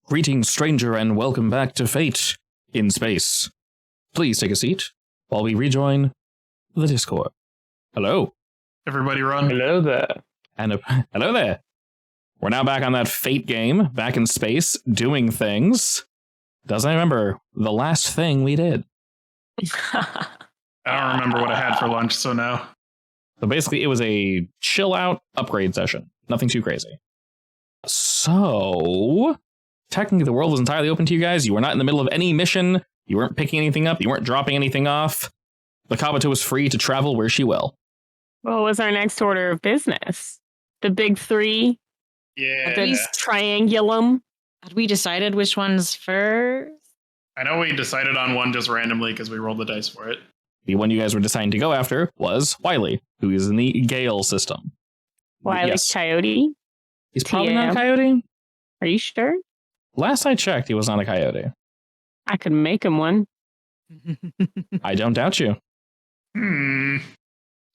Greetings, stranger, and welcome back to Fate in Space. Please take a seat while we rejoin the Discord. Hello. Everybody run. Hello there. And hello there. We're now back on that Fate game, back in space, doing things. Doesn't remember the last thing we did. I don't remember what I had for lunch, so no. So basically, it was a chill-out upgrade session. Nothing too crazy. So, technically, the world was entirely open to you guys. You were not in the middle of any mission. You weren't picking anything up. You weren't dropping anything off. The Kabuto was free to travel where she will. What was our next order of business? The big three? Yeah. The triangulum? Had we decided which one's first? I know we decided on one just randomly because we rolled the dice for it. The one you guys were deciding to go after was Wily, who is in the Gale system. Wily Yes. Coyote? He's probably not a coyote. Are you sure? Last I checked, he was not a coyote. I could make him one. I don't doubt you.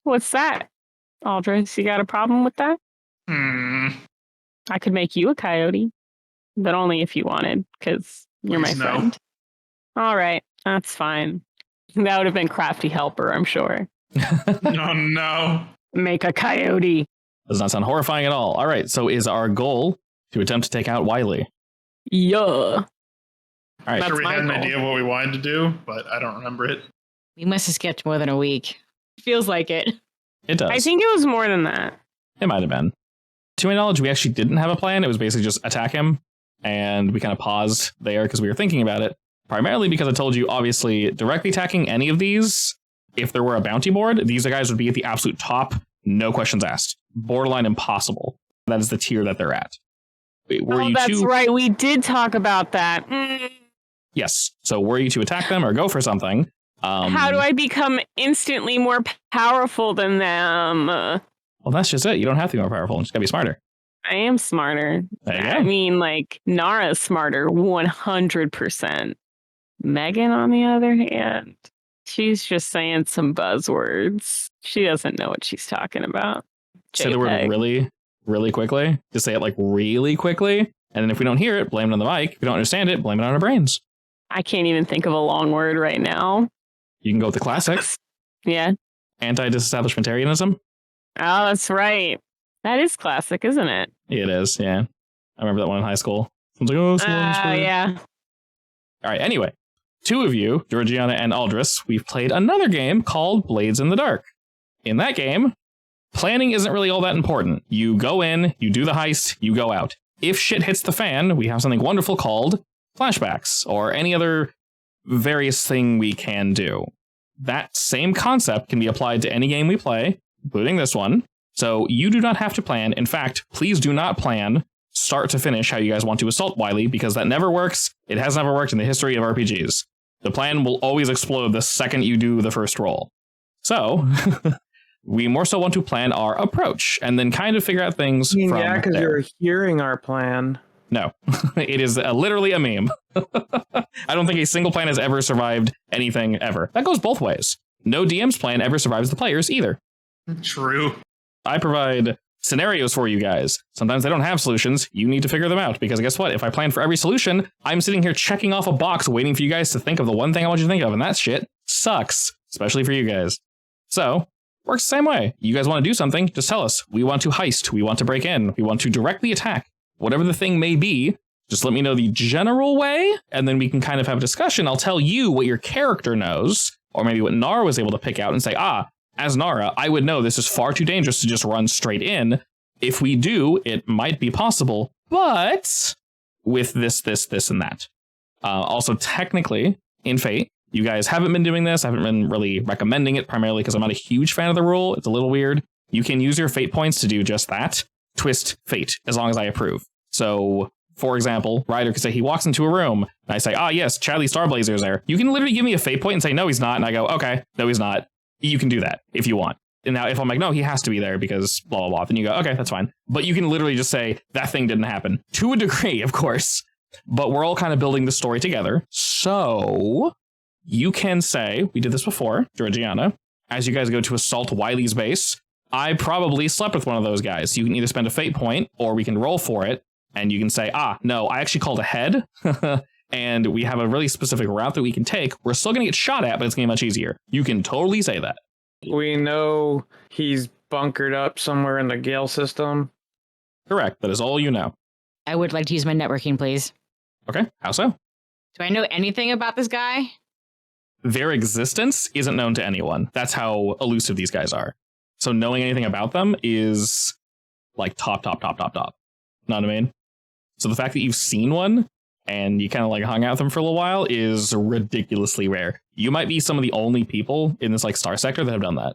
What's that? Aldris, you got a problem with that? I could make you a coyote, but only if you wanted, because you're my Please, no. friend. All right, that's fine. That would have been crafty helper, I'm sure. Oh, no. Make a coyote. Does not sound horrifying at all. All right, so is our goal to attempt to take out Wily? Yeah. All right, That's Sure, we my had an goal. idea of what we wanted to do, but I don't remember it. We must have skipped more than a week. Feels like it. it does. I think it was more than that. It might have been. To my knowledge, we actually didn't have a plan. It was basically just attack him, and we kind of paused there because we were thinking about it. Primarily because I told you, obviously, directly attacking any of these, if there were a bounty board, these guys would be at the absolute top, no questions asked. Borderline impossible. That is the tier that they're at. Were you That's to, right. We did talk about that. Yes. So were you to attack them or go for something? How do I become instantly more powerful than them? Well, that's just it. You don't have to be more powerful. You just gotta be smarter. I am smarter. There you I go. mean, like, Nara's smarter 100%. Megan, on the other hand, she's just saying some buzzwords. She doesn't know what she's talking about. Say the word JPEG. really, really quickly. Just say it like really quickly. And then if we don't hear it, blame it on the mic. If we don't understand it, blame it on our brains. I can't even think of a long word right now. You can go with the classic. Yeah. Anti-disestablishmentarianism. Oh, that's right. That is classic, isn't it? It is, yeah. I remember that one in high school. I was like, oh, Yeah. All right, anyway. Two of you, Georgiana and Aldris, we've played another game called Blades in the Dark. In that game, planning isn't really all that important. You go in, you do the heist, you go out. If shit hits the fan, we have something wonderful called flashbacks, or any other various thing we can do. That same concept can be applied to any game we play, including this one. So you do not have to plan. In fact, please do not plan start to finish how you guys want to assault Wily, because that never works. It has never worked in the history of RPGs. The plan will always explode the second you do the first roll. So we more so want to plan our approach and then kind of figure out things from Yeah, because there. you're hearing our plan. No, it is literally a meme. I don't think a single plan has ever survived anything ever. That goes both ways. No DM's plan ever survives the players either. True. I provide scenarios for you guys. Sometimes they don't have solutions. You need to figure them out, because guess what? If I plan for every solution, I'm sitting here checking off a box waiting for you guys to think of the one thing I want you to think of, and that shit sucks, especially for you guys. So, works the same way. You guys want to do something, just tell us. We want to heist. We want to break in. We want to directly attack. Whatever the thing may be, just let me know the general way, and then we can kind of have a discussion. I'll tell you what your character knows, or maybe what Nara was able to pick out and say, as Nara, I would know this is far too dangerous to just run straight in. If we do, it might be possible, but with this, and that. Also, technically, in Fate, you guys haven't been doing this. I haven't been really recommending it, primarily because I'm not a huge fan of the rule. It's a little weird. You can use your Fate points to do just that. Twist Fate, as long as I approve. So, for example, Ryder could say he walks into a room, and I say, yes, Chadley Starblazer is there. You can literally give me a Fate point and say, no, he's not. And I go, okay, no, he's not. You can do that if you want. And now if I'm like, no, he has to be there because blah, blah, blah, then you go, okay, that's fine. But you can literally just say that thing didn't happen. To a degree, of course. But we're all kind of building the story together. So you can say, we did this before, Georgiana, as you guys go to assault Wily's base, I probably slept with one of those guys. You can either spend a fate point or we can roll for it And you can say, no, I actually called ahead. And we have a really specific route that we can take. We're still going to get shot at, but it's going to be much easier. You can totally say that. We know he's bunkered up somewhere in the Gale system. Correct. That is all you know. I would like to use my networking, please. Okay. How so? Do I know anything about this guy? Their existence isn't known to anyone. That's how elusive these guys are. So knowing anything about them is like top. Know what I mean? So the fact that you've seen one and you kind of like hung out with them for a little while is ridiculously rare. You might be some of the only people in this like star sector that have done that.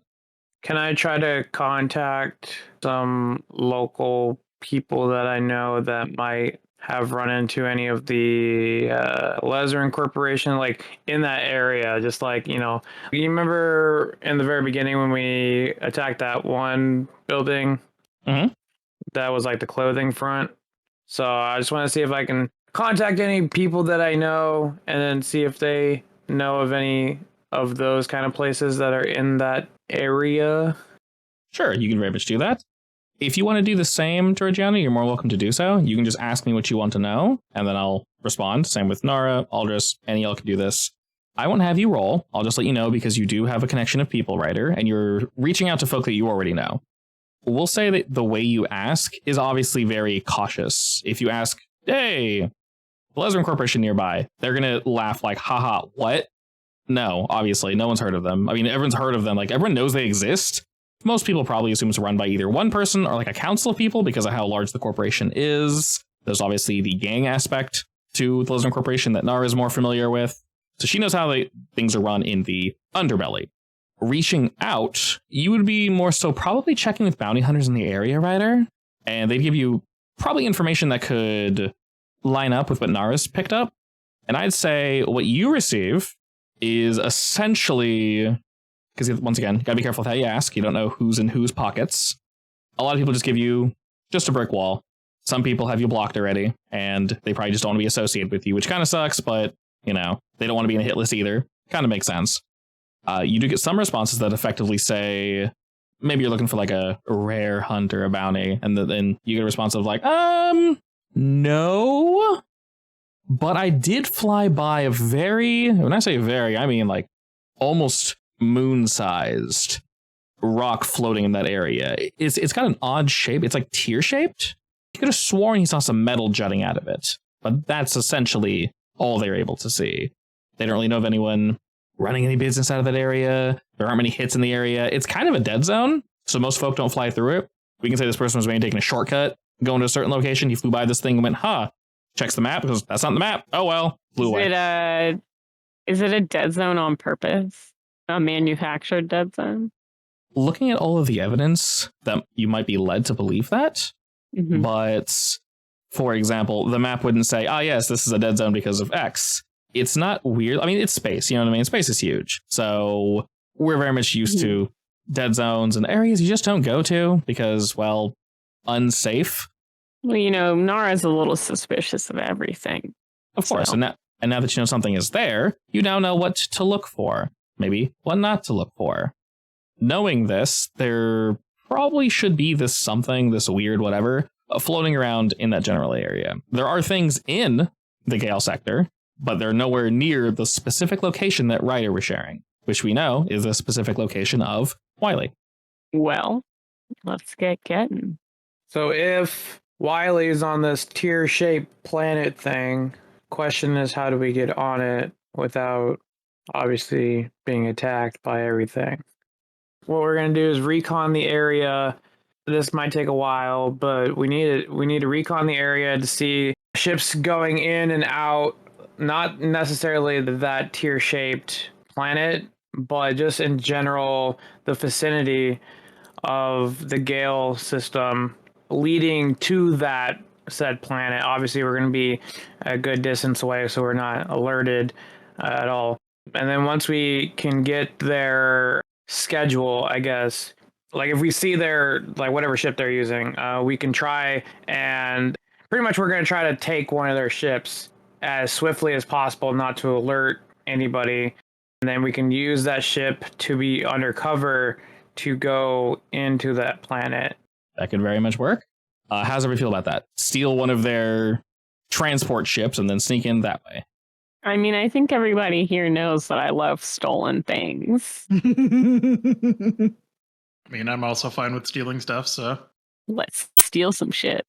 Can I try to contact some local people that I know that might have run into any of the Lezarin Corporation, like in that area? Just like, you remember in the very beginning when we attacked that one building? Mm-hmm. That was like the clothing front. So I just want to see if I can contact any people that I know and then see if they know of any of those kind of places that are in that area. Sure, you can very much do that. If you want to do the same, Georgiana, you're more welcome to do so. You can just ask me what you want to know, and then I'll respond. Same with Nara, Aldris, any of y'all can do this. I won't have you roll. I'll just let you know because you do have a connection of people, writer, and you're reaching out to folk that you already know. We'll say that the way you ask is obviously very cautious. If you ask, hey, the Lezarin Corporation nearby, they're going to laugh like, haha, what? No, obviously, no one's heard of them. I mean, everyone's heard of them. Like, everyone knows they exist. Most people probably assume it's run by either one person or like a council of people because of how large the corporation is. There's obviously the gang aspect to the Lezarin Corporation that Nara is more familiar with. So she knows how things are run in the underbelly. Reaching out, you would be more so probably checking with bounty hunters in the area, Ryder. And they'd give you probably information that could line up with what Nara's picked up. And I'd say what you receive is essentially, because once again, you gotta be careful with how you ask. You don't know who's in whose pockets. A lot of people just give you just a brick wall. Some people have you blocked already, and they probably just don't want to be associated with you, which kind of sucks, but, they don't want to be in a hit list either. Kind of makes sense. You do get some responses that effectively say, maybe you're looking for like a rare hunt or a bounty, and then you get a response of like, no. But I did fly by a when I say very, I mean like almost moon-sized rock floating in that area. It's got an odd shape. It's like tear-shaped. You could have sworn he saw some metal jutting out of it, but that's essentially all they were able to see. They don't really know of anyone running any business out of that area. There aren't many hits in the area. It's kind of a dead zone, so most folk don't fly through it. We can say this person was maybe taking a shortcut, going to a certain location. He flew by this thing and went, checks the map because that's not the map. Oh, well, flew away. Is it a dead zone on purpose? A manufactured dead zone? Looking at all of the evidence, that you might be led to believe that. Mm-hmm. But, for example, the map wouldn't say, yes, this is a dead zone because of X. It's not weird. I mean, it's space, you know what I mean? Space is huge. So we're very much used to dead zones and areas you just don't go to because, well, unsafe. Well, Nara's a little suspicious of everything. Of course. And now that you know something is there, you now know what to look for. Maybe what not to look for. Knowing this, there probably should be this weird whatever, floating around in that general area. There are things in the Gale sector, but they're nowhere near the specific location that Ryder was sharing, which we know is the specific location of Wily. Well, let's get getting. So if Wily is on this tear-shaped planet thing, question is how do we get on it without obviously being attacked by everything? What we're going to do is recon the area. This might take a while, but we need to recon the area to see ships going in and out, not necessarily that tear-shaped planet, but just in general, the vicinity of the Gale system leading to that said planet. Obviously, we're going to be a good distance away, so we're not alerted at all. And then once we can get their schedule, I guess, like if we see their, like whatever ship they're using, we can try and pretty much we're going to try to take one of their ships as swiftly as possible, not to alert anybody. And then we can use that ship to be undercover to go into that planet. That could very much work. How's everybody feel about that? Steal one of their transport ships and then sneak in that way. I mean, I think everybody here knows that I love stolen things. I mean, I'm also fine with stealing stuff, so. Let's steal some shit.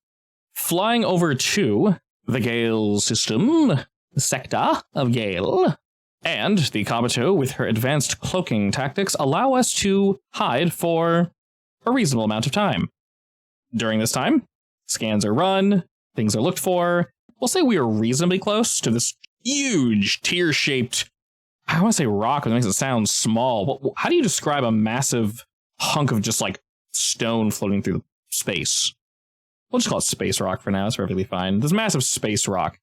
Flying over to the Gale system, the sector of Gale, and the Kabuto, with her advanced cloaking tactics, allow us to hide for a reasonable amount of time. During this time, scans are run, things are looked for. We'll say we are reasonably close to this huge tear-shaped, I want to say rock, but it makes it sound small. How do you describe a massive hunk of just like stone floating through space? We'll just call it space rock for now. It's perfectly fine. This massive space rock.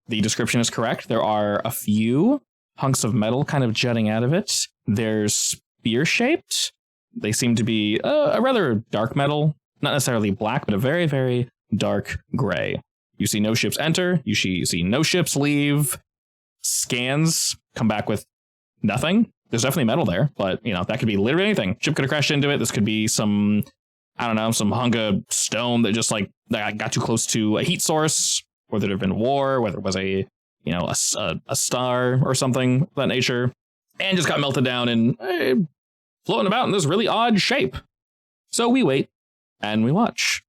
The description is correct. There are a few hunks of metal kind of jutting out of it. They're spear-shaped. They seem to be a rather dark metal. Not necessarily black, but a very, very dark gray. You see no ships enter. You see no ships leave. Scans come back with nothing. There's definitely metal there, but, you know, that could be literally anything. Ship could have crashed into it. This could be some, I don't know, some hunk of stone that just, like, that got too close to a heat source, whether there had been war, whether it was a star or something of that nature, and just got melted down and floating about in this really odd shape. So we wait. And we watch.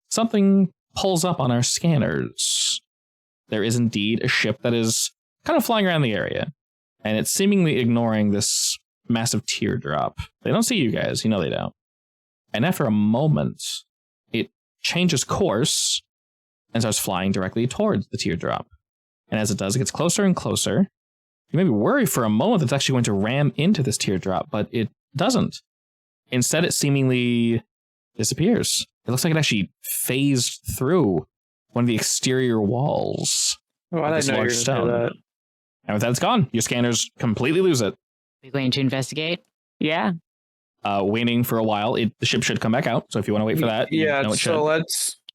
Something pulls up on our scanners. There is indeed a ship that is kind of flying around the area. And it's seemingly ignoring this massive teardrop. They don't see you guys. You know they don't. And after a moment, it changes course and starts flying directly towards the teardrop. And as it does, it gets closer and closer. You may be worried for a moment that it's actually going to ram into this teardrop, but it doesn't. Instead, it seemingly disappears. It looks like it actually phased through one of the exterior walls of this large stone. That. And with that, it's gone. Your scanners completely lose it. We're going to investigate? Yeah. Waiting for a while. The ship should come back out. So if you want to wait for that, yeah. You know So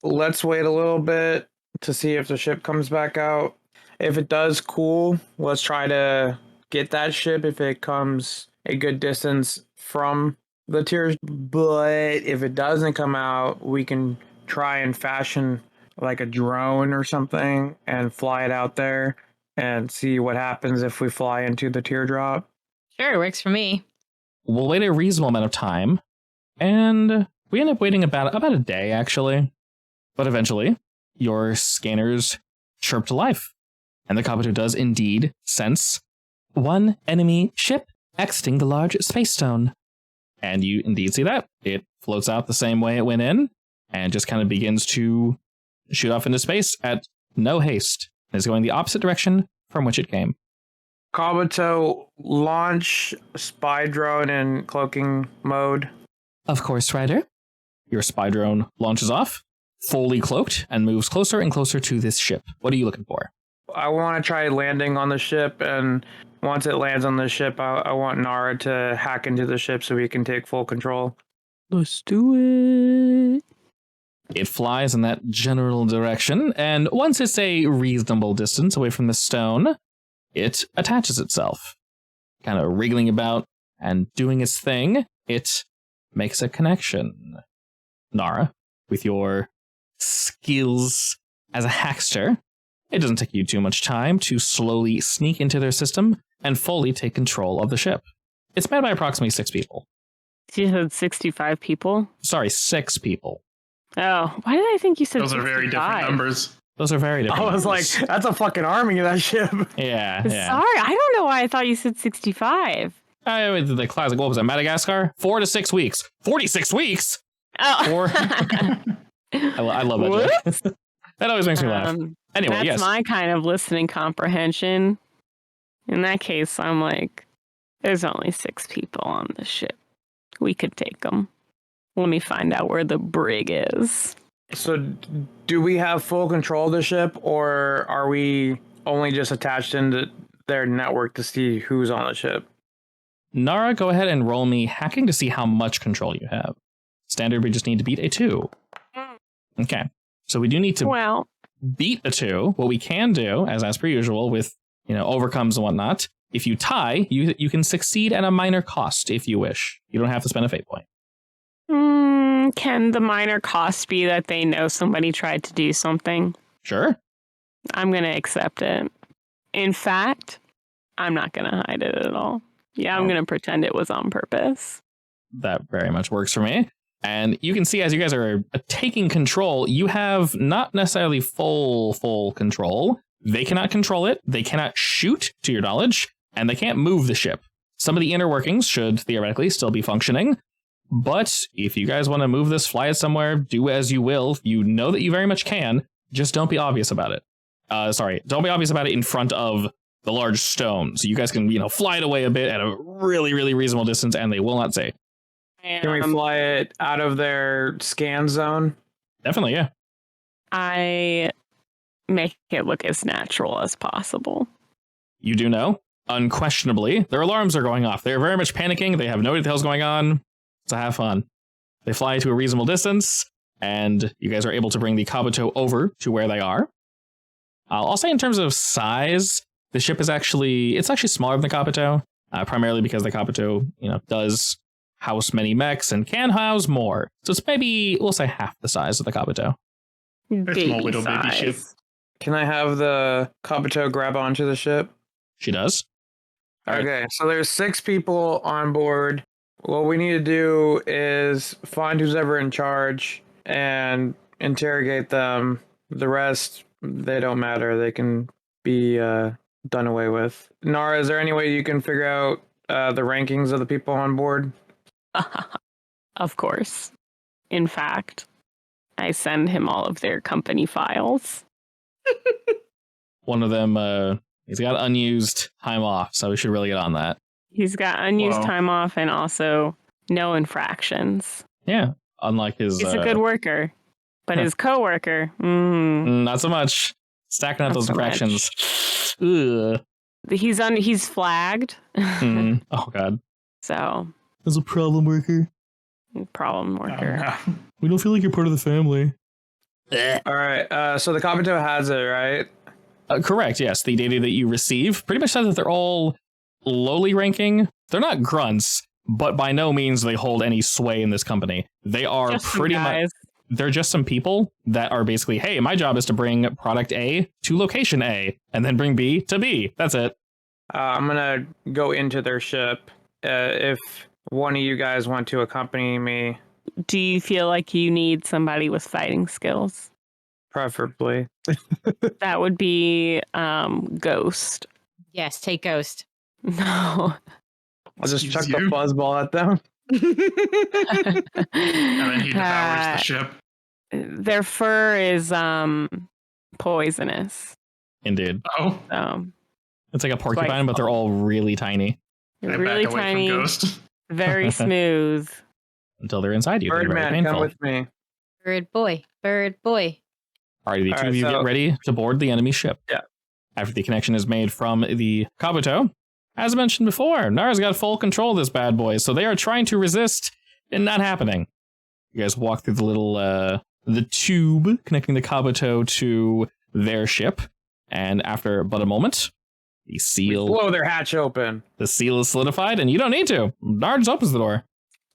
let's wait a little bit to see if the ship comes back out. If it does, cool. Let's try to get that ship if it comes a good distance from the tiers, but if it doesn't come out, we can try and fashion like a drone or something and fly it out there and see what happens if we fly into the teardrop. Sure, works for me. We'll wait a reasonable amount of time, and we end up waiting about a day, actually. But eventually, your scanners chirp to life, and the Kabuto does indeed sense one enemy ship exiting the large space stone. And you indeed see that. It floats out the same way it went in and just kind of begins to shoot off into space at no haste. It's going the opposite direction from which it came. Kabuto, launch spy drone in cloaking mode. Of course, Ryder. Your spy drone launches off, fully cloaked, and moves closer and closer to this ship. What are you looking for? I want to try landing on the ship, and once it lands on the ship, I want Nara to hack into the ship so we can take full control. Let's do it. It flies in that general direction, and once it's a reasonable distance away from the stone, it attaches itself. Kind of wriggling about and doing its thing, it makes a connection. Nara, with your skills as a hackster, it doesn't take you too much time to slowly sneak into their system and fully take control of the ship. It's manned by approximately 6 people. You said 65 people? Sorry, 6 people. Oh, why did I think you said Those 65? are very different numbers. Those are very different. I was numbers. like, that's a fucking army of that ship. Yeah. Sorry, I don't know why I thought you said 65. The classic, what was it, Madagascar? 4 to 6 weeks. 46 weeks? Oh. I love that joke. That always makes me laugh. Anyway, that's yes. my kind of listening comprehension. In that case, I'm like, there's only 6 people on the ship. We could take them. Let me find out where the brig is. So, do we have full control of the ship, or are we only just attached into their network to see who's on the ship? Nara, go ahead and roll me hacking to see how much control you have. Standard, we just need to beat a 2. Okay. So we do need to beat a 2. What we can do, as per usual, with overcomes and whatnot, if you tie, you can succeed at a minor cost if you wish. You don't have to spend a fate point. Can the minor cost be that they know somebody tried to do something? Sure. I'm going to accept it. In fact, I'm not going to hide it at all. Yeah, I'm going to pretend it was on purpose. That very much works for me. And you can see as you guys are taking control, you have not necessarily full control. They cannot control it. They cannot shoot, to your knowledge, and they can't move the ship. Some of the inner workings should theoretically still be functioning. But if you guys want to move this, fly it somewhere, do as you will. You know that you very much can. Just don't be obvious about it. Don't be obvious about it in front of the large stone. So you guys can, fly it away a bit at a really, really reasonable distance, and they will not say. Can we fly it out of their scan zone? Definitely, yeah. I make it look as natural as possible. You do know, unquestionably, their alarms are going off. They're very much panicking. They have no idea what the hell's going on. So have fun. They fly to a reasonable distance, and you guys are able to bring the Kabuto over to where they are. I'll say in terms of size, the ship is actually smaller than the Kabuto, primarily because the Kabuto, does house many mechs and can house more. So it's maybe, we'll say, half the size of the Kabuto. It's small little baby ship. Can I have the Kabuto grab onto the ship? She does. All right. Okay, so there's 6 people on board. What we need to do is find who's ever in charge and interrogate them. The rest, they don't matter. They can be done away with. Nara, is there any way you can figure out the rankings of the people on board? Of course. In fact, I send him all of their company files. One of them, he's got unused time off, so we should really get on that. He's got unused time off and also no infractions. Yeah, unlike his... He's a good worker, but his coworker, not so much. Stacking up those infractions. Ugh. He's flagged. Oh, God. So... As a problem worker. Problem worker. Oh, no. We don't feel like you're part of the family. All right, so the Kabuto has it, right? Correct, yes. The data that you receive pretty much says that they're all lowly ranking. They're not grunts, but by no means do they hold any sway in this company. They are Just pretty much... They're just some people that are basically, hey, my job is to bring product A to location A, and then bring B to B. That's it. I'm going to go into their ship. If one of you guys want to accompany me, Do you feel like you need somebody with fighting skills? preferably. That would be Ghost. Yes, take Ghost. No. I'll just Excuse chuck you? the fuzzball at them. And then he devours the ship. Their fur is poisonous. Indeed. Oh, So It's like a porcupine, but they're all really tiny I really back away tiny, from Ghost. very smooth. until they're inside you. They're very Birdman, painful. come with me. Bird boy. Bird boy. Alrighty, the All two right, of you so- get ready to board the enemy ship. Yeah. After the connection is made from the Kabuto, as mentioned before, Nara's got full control of this bad boy, so they are trying to resist and not happening. You guys walk through the little the tube connecting the Kabuto to their ship, and after but a moment, the seal Blow their hatch open. is solidified, and you don't need to. Nara just opens the door.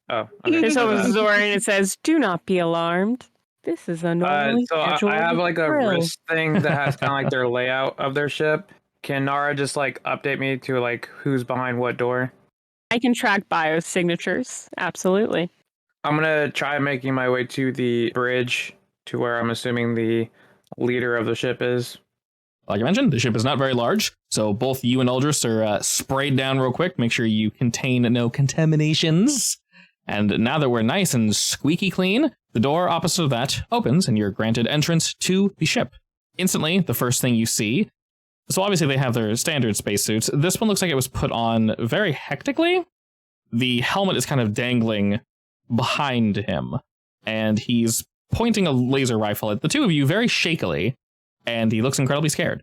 Oh, There's opens the door and it says, "Do not be alarmed. This is a normally so I scheduled have like a drill." wrist thing that has kind of like their layout of their ship. Can Nara just like update me to like who's behind what door? I can track biosignatures. Absolutely. I'm gonna try making my way to the bridge to where I'm assuming the leader of the ship is. Like I mentioned, the ship is not very large, so both you and Aldris are sprayed down real quick. Make sure you contain no contaminations. And now that we're nice and squeaky clean, the door opposite of that opens, and you're granted entrance to the ship. Instantly, the first thing you see... So obviously they have their standard spacesuits. This one looks like it was put on very hectically. The helmet is kind of dangling behind him, and he's pointing a laser rifle at the two of you very shakily, and he looks incredibly scared.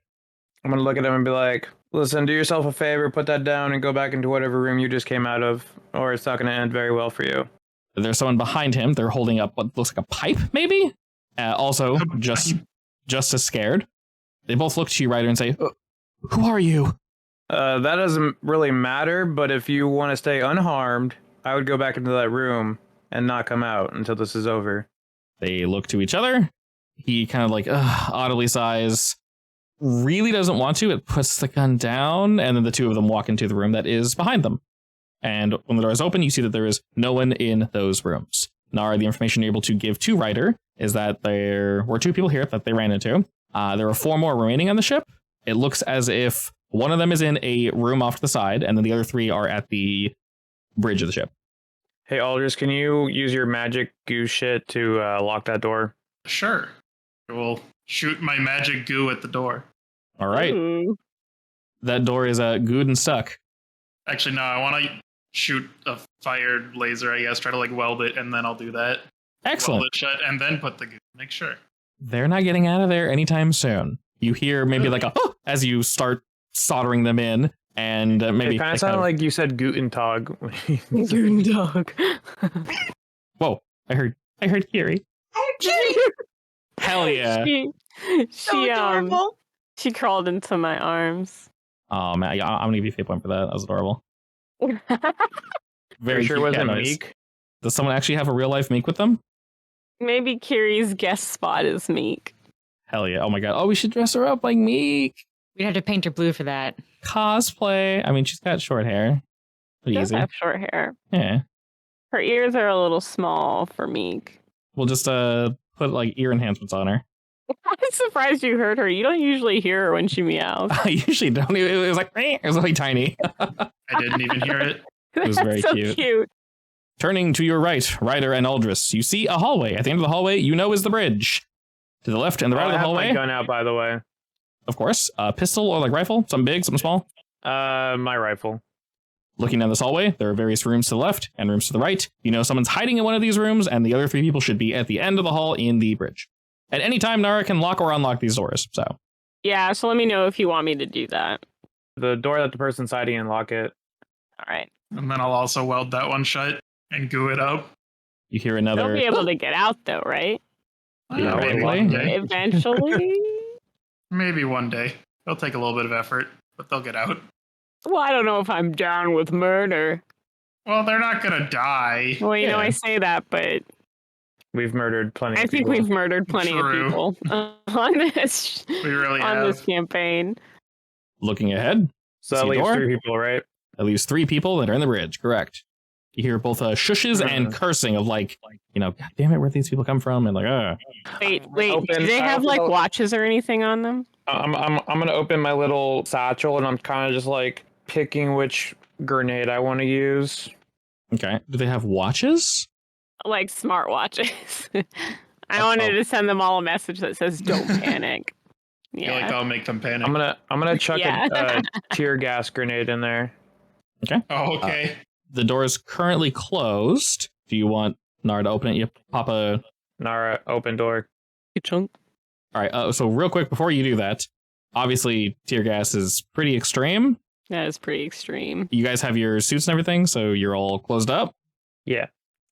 I'm gonna look at him and be like, "Listen, do yourself a favor, put that down, and go back into whatever room you just came out of, or it's not gonna end very well for you." There's someone behind him. They're holding up what looks like a pipe, maybe? Also, just as scared. They both look to you, Ryder, and say, "Who are you?" That doesn't really matter, but if you want to stay unharmed, I would go back into that room and not come out until this is over. They look to each other. He kind of like audibly sighs. Really doesn't want to. It puts the gun down, and then the two of them walk into the room that is behind them. And when the door is open, you see that there is no one in those rooms. Nara, the information you're able to give to Ryder is that there were two people here that they ran into. There are 4 more remaining on the ship. It looks as if one of them is in a room off to the side, and then the other 3 are at the bridge of the ship. Hey, Aldous, can you use your magic goo shit to lock that door? Sure. I will shoot my magic goo at the door. All right. Ooh. That door is good and stuck. Actually, no, I want to shoot a fired laser, I guess. Try to like weld it, and then I'll do that. Excellent. Weld it shut, and then put the goo. Make sure. They're not getting out of there anytime soon. You hear maybe like a oh, as you start soldering them in, and maybe It kind of sounded like you said Guten Tag. Guten Tag. Whoa! I heard Kiri. Hell yeah! She crawled into my arms. Oh man, I'm gonna give you a fate point for that. That was adorable. Very sure cute wasn't cat noise. Meek. Does someone actually have a real life Meek with them? Maybe Kiri's guest spot is Meek. Hell yeah! Oh my god! Oh, we should dress her up like Meek. We'd have to paint her blue for that. Cosplay. I mean, she's got short hair. Pretty She does easy. have short hair. Yeah. Her ears are a little small for Meek. We'll just put like ear enhancements on her. I'm surprised you heard her. You don't usually hear her when she meows. I usually don't. It was like it was really tiny. I didn't even hear it. It was very so cute. Turning to your right, Ryder and Aldris, you see a hallway. At the end of the hallway, you know is the bridge. To the left and the right of the I have hallway, my gun out, by the way. of course, a pistol or like rifle, something big, something small. My rifle. Looking down this hallway, there are various rooms to the left and rooms to the right. You know someone's hiding in one of these rooms, and the other 3 people should be at the end of the hall in the bridge. At any time, Nara can lock or unlock these doors. So Yeah, so let me know if you want me to do that. The door that the person's hiding in, lock it. All right. And then I'll also weld that one shut and goo it up. you hear They'll another. be able to get out though, right? Yeah, Maybe right. one day. Eventually. Maybe one day. It'll take a little bit of effort, but they'll get out. Well, I don't know if I'm down with murder. Well, they're not gonna die. Well, you know, Yeah. I say that, but We've murdered plenty I of think people. we've murdered plenty True. of people on this We really on this have. campaign. Looking ahead, So that See a leaves door? 3 people, right? at least 3 people that are in the bridge. Correct. You hear both shushes and Mhm. cursing of like, God damn it, where'd these people come from? And like, Wait, Open- do they I have open like the- watches or anything on them? I'm gonna open my little satchel and I'm kind of just like picking which grenade I want to use. okay. Do they have watches? Like smart watches. I wanted to send them all a message that says "Don't panic." I feel like Yeah. I'll make them panic. I'm gonna chuck Yeah. a tear gas grenade in there. Oh, okay. The door is currently closed. Do you want Nara to open it? You pop a. Nara, open door. Chunk. All right. So real quick before you do that, obviously tear gas is pretty extreme. That is pretty extreme. You guys have your suits and everything, so you're all closed up. Yeah.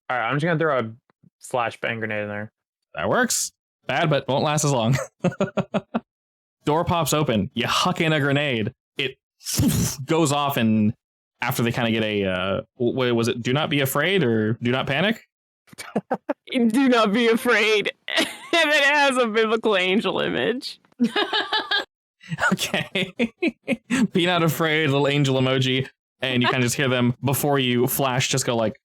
All right, I'm just gonna throw a flashbang grenade in there. That works. Bad, but won't last as long. Door pops open. You huck in a grenade. It goes off, and after they kind of get a what was it? Do not be afraid or do not panic. Do not be afraid. And it has a biblical angel image. Okay. Be not afraid, little angel emoji, and you kind of just hear them before you flash. Just go like,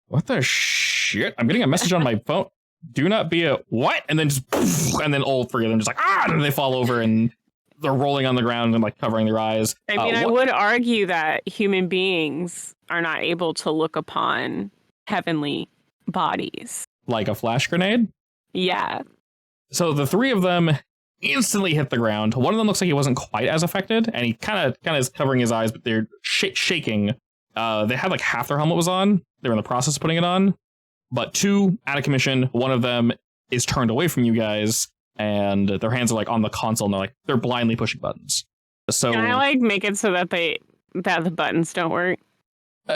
"What the shit?" I'm getting a message on my phone. Do not be a what? And then and then all 3 of them just like and they fall over and they're rolling on the ground and like covering their eyes. I mean, I would argue that human beings are not able to look upon heavenly bodies. Like a flash grenade. Yeah. So the 3 of them instantly hit the ground. One of them looks like he wasn't quite as affected, and he kind of is covering his eyes, but they're shaking. They had like half their helmet was on. They were in the process of putting it on, but 2 out of commission. One of them is turned away from you guys, and their hands are like on the console, and they're blindly pushing buttons. So Can I like make it so that the buttons don't work?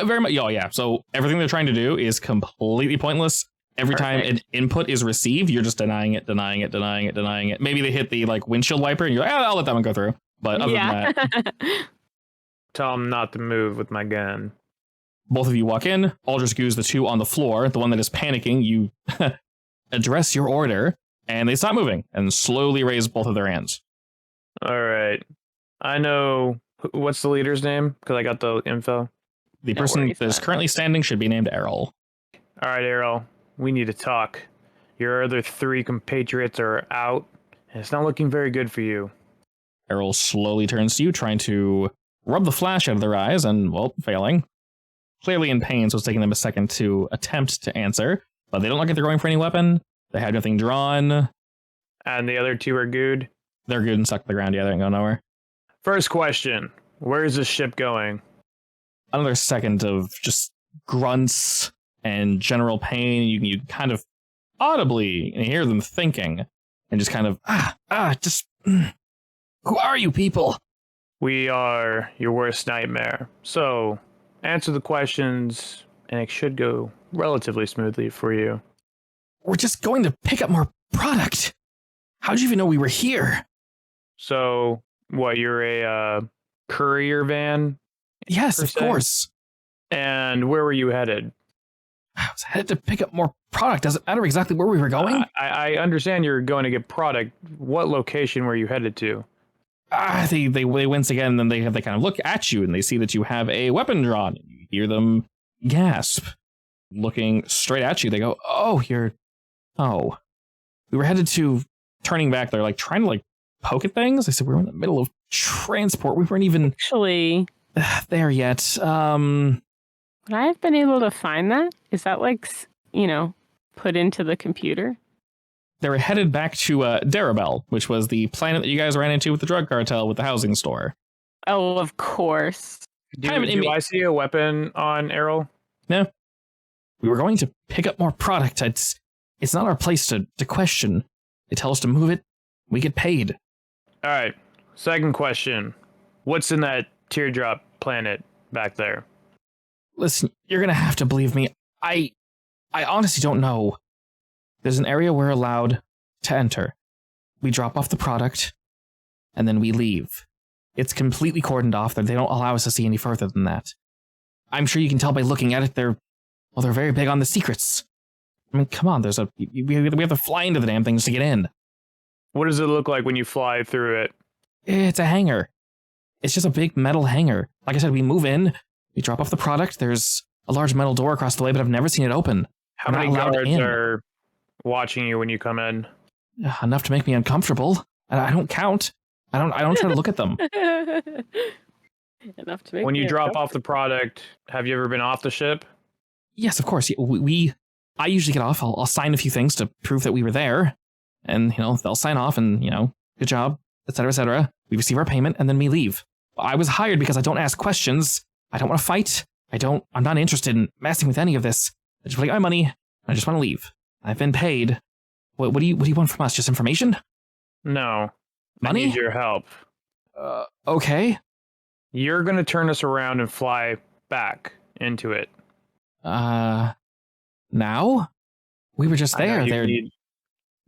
very much. Oh yeah. So everything they're trying to do is completely pointless. Every time an input is received, you're just denying it. Maybe they hit the like windshield wiper, and you're like, I'll let that one go through. But other than that, Tell them not to move with my gun. Both of you walk in. Aldrich goos the two on the floor. The one that is panicking, you address your order, and they stop moving and slowly raise both of their hands. All right. I know. What's the leader's name? Because I got the info. The No person worries, that is man. currently standing should be named Errol. All right, Errol. We need to talk. Your other 3 compatriots are out, and it's not looking very good for you. Errol slowly turns to you, trying to rub the flash out of their eyes, and, well, failing. Clearly in pain, so it's taking them a second to attempt to answer, but they don't look like they're going for any weapon. They have nothing drawn. And the other 2 are good. They're good and stuck to the ground. Yeah, they ain't going nowhere. First question. Where is this ship going? Another second of just grunts and general pain. You kind of audibly hear them thinking, and just kind of, who are you people? We are your worst nightmare. So, answer the questions, and it should go relatively smoothly for you. We're just going to pick up more product. How'd you even know we were here? So, what, you're a courier van? Yes, Per of se? course. And where were you headed? I was headed to pick up more product. Does it matter exactly where we were going? I understand you're going to get product. What location were you headed to? They wince again, and then they kind of look at you, and they see that you have a weapon drawn. You hear them gasp. Looking straight at you, they go, oh. We were headed to, turning back, they're like trying to like poke at things. I said, we were in the middle of transport. We weren't even Actually, there yet. would I have been able to find that? Is that like, put into the computer? They were headed back to Darabel, which was the planet that you guys ran into with the drug cartel with the housing store. Oh, of course. Do Kind of an I see a weapon on Errol? No. We were going to pick up more product. It's not our place to question. They tell us to move it. We get paid. All right. Second question. What's in that teardrop planet back there? Listen, you're going to have to believe me. I honestly don't know. There's an area we're allowed to enter. We drop off the product, and then we leave. It's completely cordoned off. They don't allow us to see any further than that. I'm sure you can tell by looking at it, they're very big on the secrets. I mean, come on, we have to fly into the damn things to get in. What does it look like when you fly through it? It's a hangar. It's just a big metal hangar. Like I said, we move in, we drop off the product, there's a large metal door across the way, but I've never seen it open. How We're not many allowed guards in. are watching you when you come in? Enough to make me uncomfortable. I don't count. I don't try to look at them. Enough to make When me you drop uncomfortable. off the product, have you ever been off the ship? Yes, of course. I usually get off. I'll sign a few things to prove that we were there. And, they'll sign off and, good job, etc., etc. We receive our payment and then we leave. I was hired because I don't ask questions. I don't want to fight. I'm not interested in messing with any of this. I just want my money. I just want to leave. I've been paid. What do you want from us? Just information? No. Money? I need your help. Okay. You're going to turn us around and fly back into it. Now? We were just I know there. you They're... need-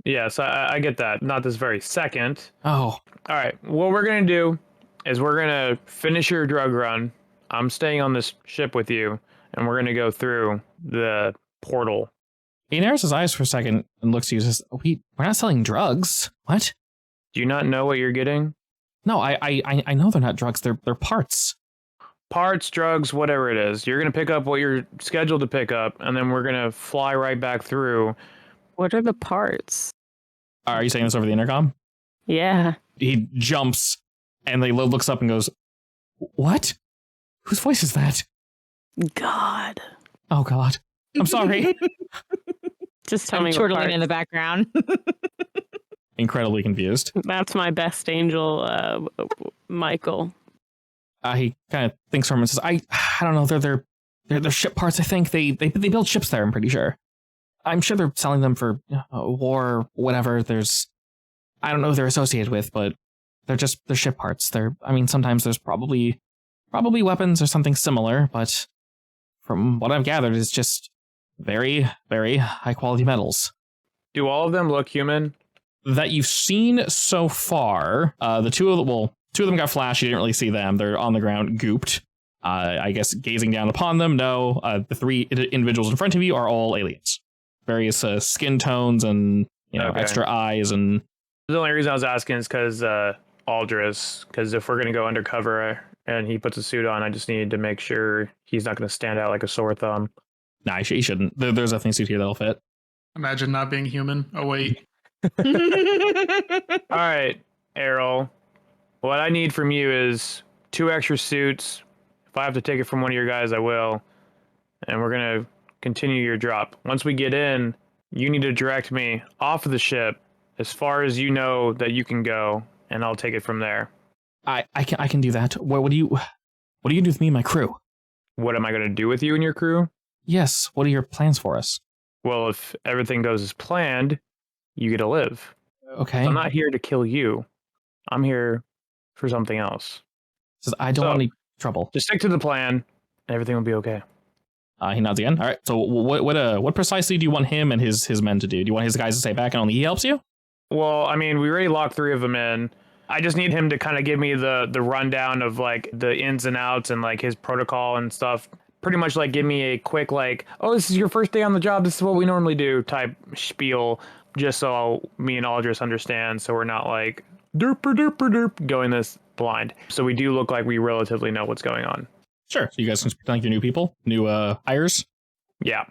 Yes, I get that. Not this very second. Oh, All right. What we're going to do is we're going to finish your drug run. I'm staying on this ship with you, and we're going to go through the portal. he narrows his eyes for a second and looks at you and says, we're not selling drugs. What? Do you not know what you're getting? No, I know they're not drugs. They're parts. Parts, drugs, whatever it is. You're going to pick up what you're scheduled to pick up, and then we're going to fly right back through. What are the parts? Are you saying this over the intercom? Yeah. He jumps and they looks up and goes, what? Whose voice is that? God. Oh, God. I'm sorry. Just tell I'm me what chortling parts. in the background. Incredibly confused. That's my best angel, Michael. He kind of thinks for him and says, I don't know. They're ship parts, I think. They build ships there, I'm pretty sure. I'm sure they're selling them for war or whatever. I don't know who they're associated with, but they're ship parts. Sometimes there's probably weapons or something similar, but from what I've gathered, it's just very, very high quality metals Do all of them look human? that you've seen so far. Two of them got flashed. You didn't really see them. They're on the ground, gooped. I guess gazing down upon them, no, the three individuals in front of you are all aliens. Various skin tones and extra eyes and. The only reason I was asking is because Aldris, because if we're going to go undercover and he puts a suit on, I just needed to make sure he's not going to stand out like a sore thumb. Nah, he shouldn't. There's definitely a suit here that'll fit. Imagine not being human. Oh, wait. All right, Errol. What I need from you is 2 extra suits. If I have to take it from one of your guys, I will. And we're going to continue your drop. Once we get in, you need to direct me off of the ship as far as you know that you can go, and I'll take it from there. I can do that. What do you do with me and my crew? What am I going to do with you and your crew? Yes. What are your plans for us? Well, if everything goes as planned, you get to live. Okay. I'm not here to kill you. I'm here for something else. Says I don't want any trouble. Just stick to the plan, and everything will be okay. He nods again. All right. So what precisely do you want him and his men to do? Do you want his guys to stay back and only he helps you? Well, I mean, we already locked 3 of them in. I just need him to kind of give me the rundown of like the ins and outs and like his protocol and stuff. Pretty much like give me a quick like, oh, this is your first day on the job. This is what we normally do type spiel, just so me and Aldris understand. So we're not like derp derp derp going this blind. So we do look like we relatively know what's going on. Sure. So you guys can pretend like you're new people, new hires. Yeah.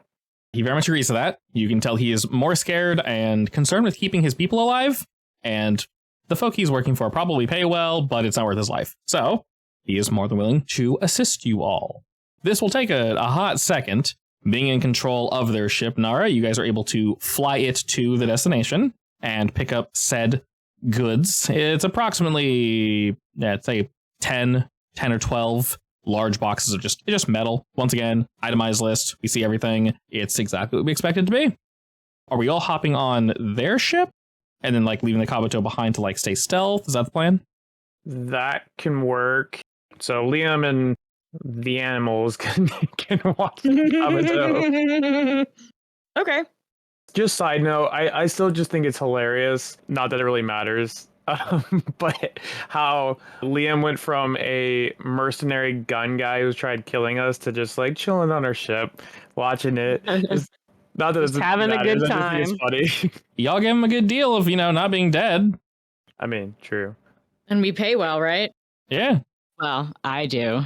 He very much agrees to that. You can tell he is more scared and concerned with keeping his people alive, and the folk he's working for probably pay well, but it's not worth his life. So he is more than willing to assist you all. This will take a hot second. Being in control of their ship, Nara, you guys are able to fly it to the destination and pick up said goods. It's approximately, let's say 10 or 12 large boxes of just metal. Once again, itemized list. We see everything. It's exactly what we expect it to be. Are we all hopping on their ship and then like leaving the Kabuto behind to like stay stealth? Is that the plan? That can work. So Liam and the animals can watch the Kabuto. Okay. Just side note, I still just think it's hilarious. Not that it really matters. But how Liam went from a mercenary gun guy who's tried killing us to just like chilling on our ship, watching it. Not that it's having a good time. It's funny. Y'all give him a good deal of, not being dead. I mean, true. And we pay well, right? Yeah. Well, I do.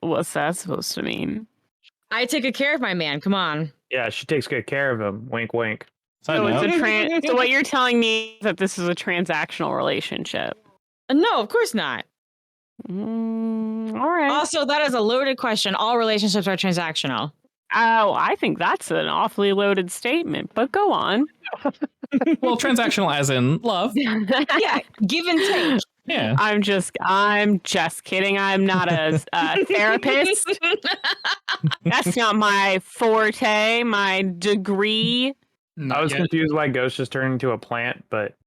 What's that supposed to mean? I take good care of my man. Come on. Yeah, she takes good care of him. Wink, wink. Side So, note. so what you're telling me is that this is a transactional relationship? No, of course not. All right. Also, that is a loaded question. All relationships are transactional. Oh, I think that's an awfully loaded statement, but go on. Well, transactional as in love. Yeah, give and take. Yeah. I'm just kidding. I'm not a therapist. That's not my forte, my degree. Not I was yet. confused why Ghost just turned into a plant, but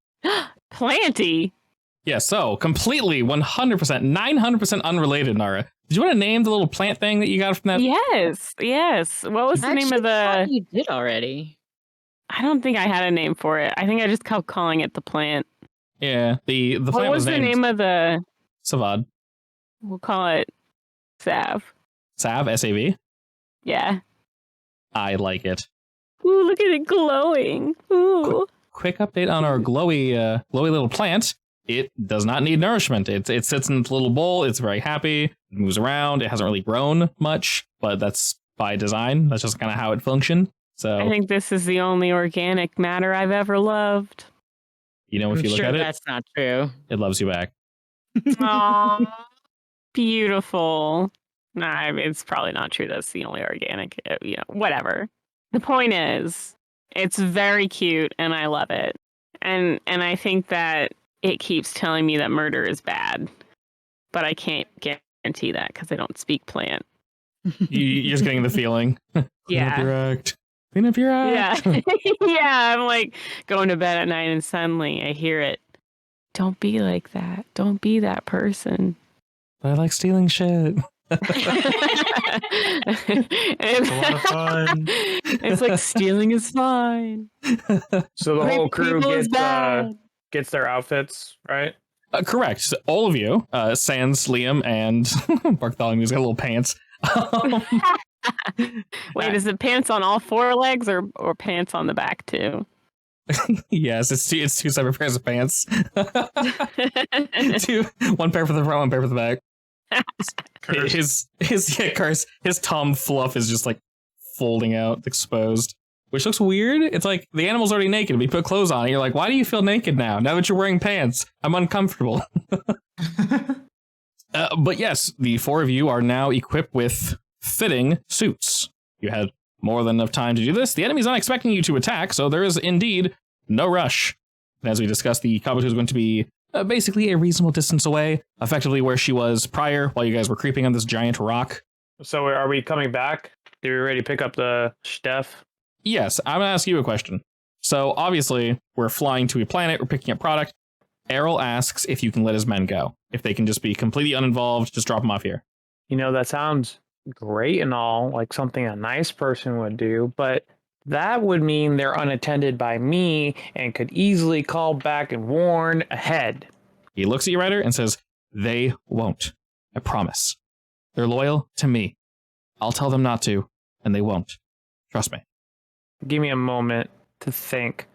Planty. Yeah, so completely 100%, 900% unrelated, Nara. Did you want to name the little plant thing that you got from that? Yes. What was the name of the... You did already. I don't think I had a name for it. I think I just kept calling it the plant. Yeah, the plant What was the named name of the... Savad. We'll call it Sav. Sav, S-A-V. Yeah. I like it. Ooh, look at it glowing. Ooh. Quick update on our glowy little plant. It does not need nourishment. It sits in its little bowl. It's very happy. It moves around. It hasn't really grown much, but that's by design. That's just kind of how it functioned. So I think this is the only organic matter I've ever loved. if I'm you look sure at it, that's not true. it loves you back. Aww. Beautiful. Nah, it's probably not true. That's the only organic, whatever. The point is, it's very cute and I love it. And I think that it keeps telling me that murder is bad, but I can't guarantee that because I don't speak plant. You're just getting the feeling. Clean up your act. Clean up your act. Yeah. Yeah, I'm like going to bed at night and suddenly I hear it. Don't be like that. Don't be that person. But I like stealing shit. It's a lot of fun. It's like stealing is fine. so the whole Raping crew people is bad. gets their outfits, right? Correct. So all of you, Sans, Liam, and Bartholomew's got little pants. Wait, is it pants on all four legs or pants on the back too? Yes, it's two separate pairs of pants. One pair for the front, one pair for the back. His Tom fluff is just like folding out, exposed, which looks weird. It's like the animal's already naked. We put clothes on it. You're like, why do you feel naked now that you're wearing pants? I'm uncomfortable. But yes, the four of you are now equipped with fitting suits. You had more than enough time to do this. The enemy's not expecting you to attack, so there is indeed no rush. And as we discussed, the Kabuto is going to be basically a reasonable distance away, effectively where she was prior while you guys were creeping on this giant rock. So are we coming back? Did we already pick up the Steph? Yes, I'm going to ask you a question. So obviously, we're flying to a planet, we're picking up product. Errol asks if you can let his men go. If they can just be completely uninvolved, just drop them off here. You know, that sounds great and all, like something a nice person would do, but that would mean they're unattended by me and could easily call back and warn ahead. He looks at you, Ryder, and says, they won't. I promise. They're loyal to me. I'll tell them not to, and they won't. Trust me. Give me a moment to think.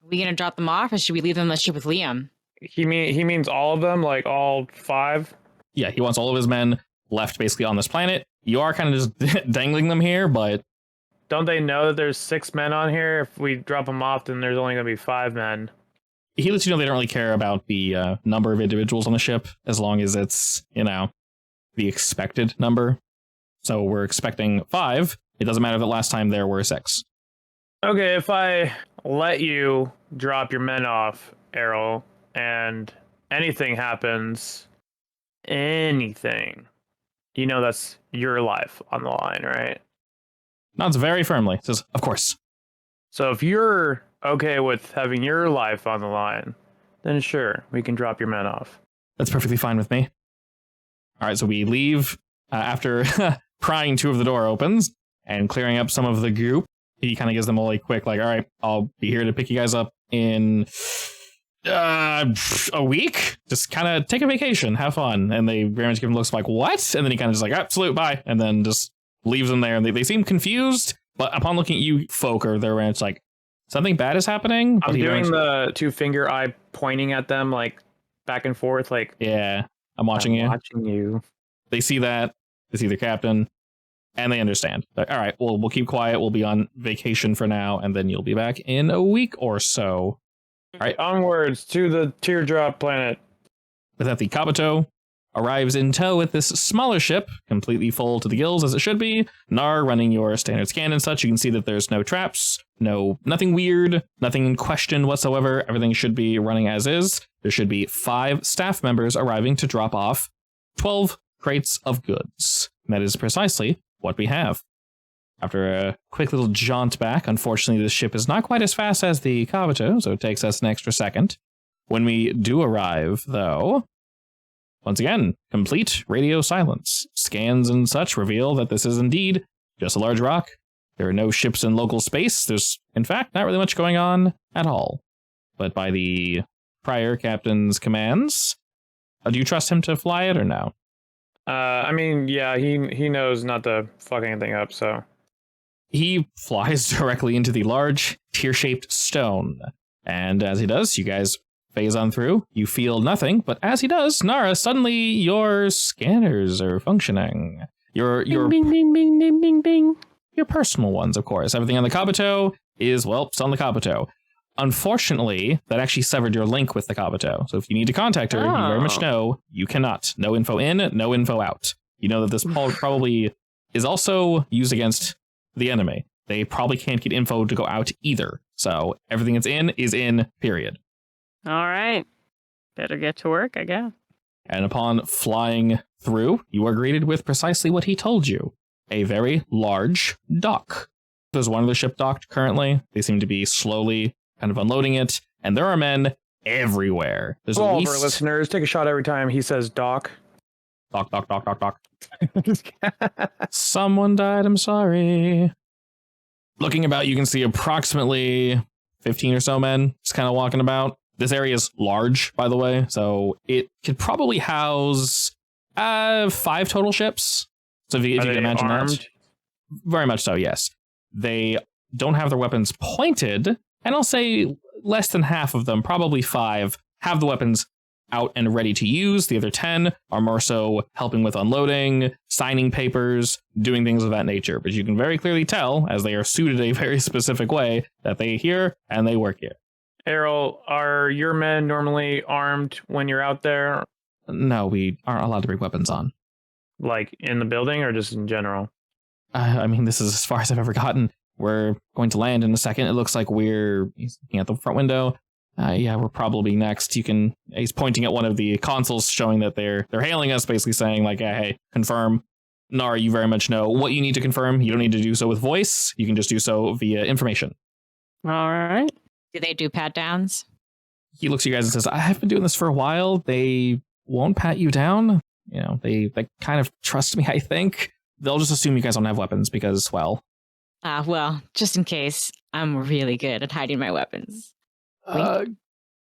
Are we gonna drop them off, or should we leave them on the ship with Liam? He means all of them, like all 5? Yeah, he wants all of his men left basically on this planet. You are kind of just dangling them here, but... Don't they know that there's 6 men on here? If we drop them off, then there's only going to be 5 men. He lets you know they don't really care about the number of individuals on the ship, as long as it's, the expected number. So we're expecting 5. It doesn't matter that last time there were 6. Okay, if I let you drop your men off, Errol, and anything happens, anything, that's your life on the line, right? Nods very firmly. Says, of course. So if you're okay with having your life on the line, then sure, we can drop your men off. That's perfectly fine with me. All right, so we leave after prying 2 of the door opens and clearing up some of the group. He kind of gives them all a quick, all right, I'll be here to pick you guys up in a week. Just kind of take a vacation, have fun. And they very much give him looks like, what? And then he kind of just absolute bye. And then just leaves them there. And they seem confused. But upon looking at you folk, or they're it's like, something bad is happening. But I'm doing the 2-finger eye pointing at them, like back and forth. Like, yeah, I'm watching you. They see that. They see their captain. And they understand. Like, all right, we'll keep quiet. We'll be on vacation for now. And then you'll be back in a week or so. All right. Onwards to the teardrop planet. With that, the Kabuto arrives in tow with this smaller ship, completely full to the gills as it should be. Nar running your standard scan and such. You can see that there's no traps, nothing weird, nothing in question whatsoever. Everything should be running as is. There should be 5 staff members arriving to drop off 12 crates of goods. And that is precisely what we have. After a quick little jaunt back, unfortunately, this ship is not quite as fast as the Kabuto, so it takes us an extra second. When we do arrive, though, once again, complete radio silence. Scans and such reveal that this is indeed just a large rock. There are no ships in local space. There's, in fact, not really much going on at all. But by the prior captain's commands, do you trust him to fly it or no? Yeah, he knows not to fuck anything up, so... He flies directly into the large, tear-shaped stone. And as he does, you guys phase on through. You feel nothing, but as he does, Nara, suddenly your scanners are functioning. Your bing, bing, bing, bing, bing, bing. Your personal ones, of course. Everything on the Kabuto is, it's on the Kabuto. Unfortunately, that actually severed your link with the Kabuto. So if you need to contact her, you very much know you cannot. No info in, no info out. You know that this probably is also used against the enemy. They probably can't get info to go out either. So everything that's in is in, period. All right. Better get to work, I guess. And upon flying through, you are greeted with precisely what he told you. A very large dock. There's one other ship docked currently. They seem to be slowly kind of unloading it. And there are men everywhere. There's all at of least... our listeners, take a shot every time he says dock. Dock, dock, dock, dock, dock. Someone died, I'm sorry. Looking about, you can see approximately 15 or so men just kind of walking about. This area is large, by the way, so it could probably house 5 total ships. So if you can imagine armed? that. Very much so, yes. They don't have their weapons pointed, and I'll say less than half of them, probably 5, have the weapons out and ready to use. The other 10 are more so helping with unloading, signing papers, doing things of that nature. But you can very clearly tell, as they are suited a very specific way, that they here and they work here. Errol, are your men normally armed when you're out there, No, we aren't allowed to bring weapons on. like in the building or just in general? I mean, this is as far as I've ever gotten. We're going to land in a second. It looks like he's looking at the front window. Yeah, we're probably next. He's pointing at one of the consoles showing that they're hailing us, basically saying like, hey, confirm. Nara, you very much know what you need to confirm. You don't need to do so with voice. You can just do so via information. All right. Do they do pat downs? He looks at you guys and says, I have been doing this for a while. They won't pat you down. You know, they kind of trust me, I think. They'll just assume you guys don't have weapons because, well... Well, just in case, I'm really good at hiding my weapons. Good.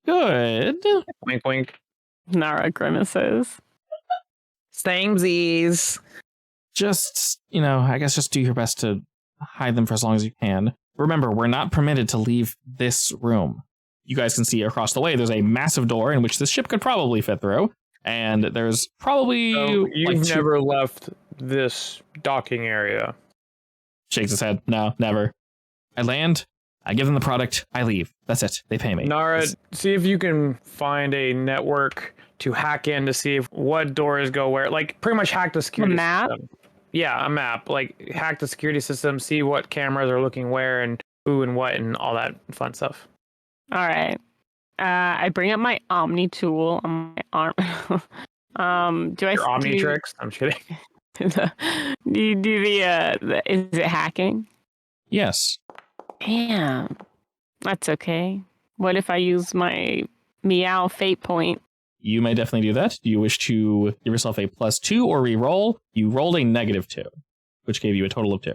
Wink, wink. Nara grimaces. Samesies. Just, I guess just do your best to hide them for as long as you can. Remember, we're not permitted to leave this room. You guys can see across the way, there's a massive door in which this ship could probably fit through. And there's probably... So you've like never left this docking area? Shakes his head. No, never. I land, I give them the product, I leave. That's it. They pay me. Nara, see if you can find a network to hack in to see what doors go where. Like, pretty much hack the security map? system. Yeah, a map. Like, hack the security system, see what cameras are looking where and who and what and all that fun stuff. All right. I bring up my Omni tool on my arm. Your Omnitrix? I'm just kidding. Do you do is it hacking? Yes. Damn. That's okay. What if I use my Meow Fate Point? You may definitely do that. Do you wish to give yourself a +2 or re-roll? You rolled a -2, which gave you a total of 2.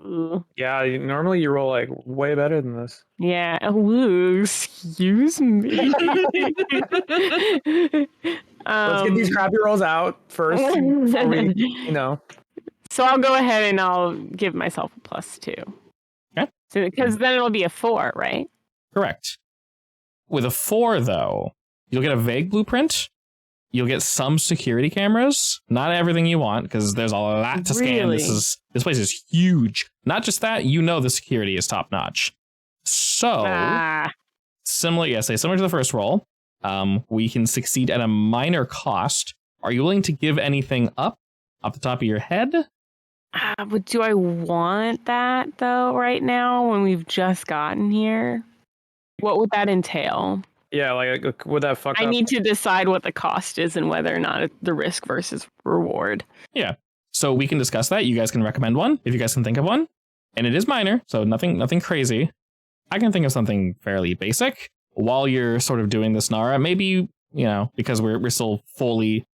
Ooh. Yeah, normally you roll like way better than this. Yeah. Ooh, excuse me. Let's get these crappy rolls out first. Before we, So I'll go ahead and I'll give myself a +2. Okay. So, because then it'll be a 4, right? Correct. With a 4, though, you'll get a vague blueprint. You'll get some security cameras. Not everything you want, because there's a lot to scan. Really? This place is huge. Not just that, the security is top notch. So, similar to the first roll, we can succeed at a minor cost. Are you willing to give anything up off the top of your head? But do I want that though right now when we've just gotten here? What would that entail? Yeah, like would that fuck I up? need to decide what the cost is and whether or not it's the risk versus reward. Yeah. So we can discuss that. You guys can recommend one if you guys can think of one. And it is minor, so nothing crazy. I can think of something fairly basic. While you're sort of doing this, Nara, maybe, because we're still fully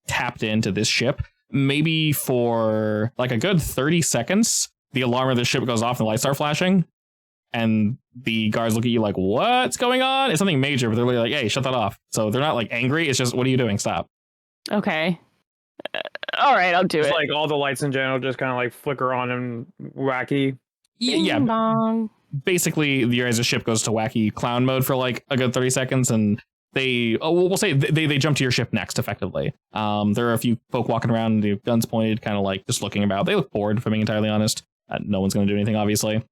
tapped into this ship, maybe for like a good 30 seconds, the alarm of the ship goes off and the lights start flashing. And the guards look at you like, what's going on? It's something major, but they're really like, hey, shut that off. So they're not like angry. It's just, what are you doing? Stop. Okay. All right, I'll do It's it. like all the lights in general just kind of like flicker on and wacky. Yeah. Ding dong. Basically, your guys' ship goes to wacky clown mode for like a good 30 seconds, and we'll say they jump to your ship next, effectively. There are a few folk walking around, the guns pointed, kind of like just looking about. They look bored, if I'm being entirely honest. No one's going to do anything, obviously.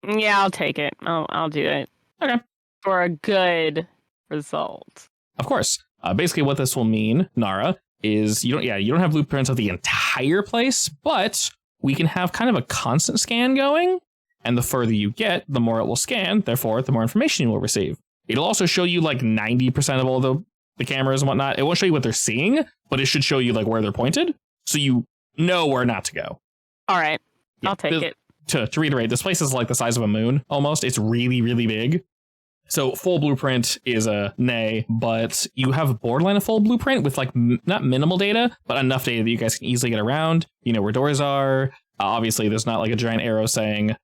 Yeah, I'll take it. I'll do it. Okay. For a good result. Of course. Basically, what this will mean, Nara, is you don't have blueprints of the entire place, but we can have kind of a constant scan going. And the further you get, the more it will scan. Therefore, the more information you will receive. It'll also show you like 90% of all the cameras and whatnot. It won't show you what they're seeing, but it should show you like where they're pointed. So you know where not to go. All right. Yeah, I'll take it. To reiterate, this place is like the size of a moon almost. It's really, really big. So full blueprint is a nay, but you have a borderline of full blueprint with like not minimal data, but enough data that you guys can easily get around. You know where doors are. Obviously, there's not like a giant arrow saying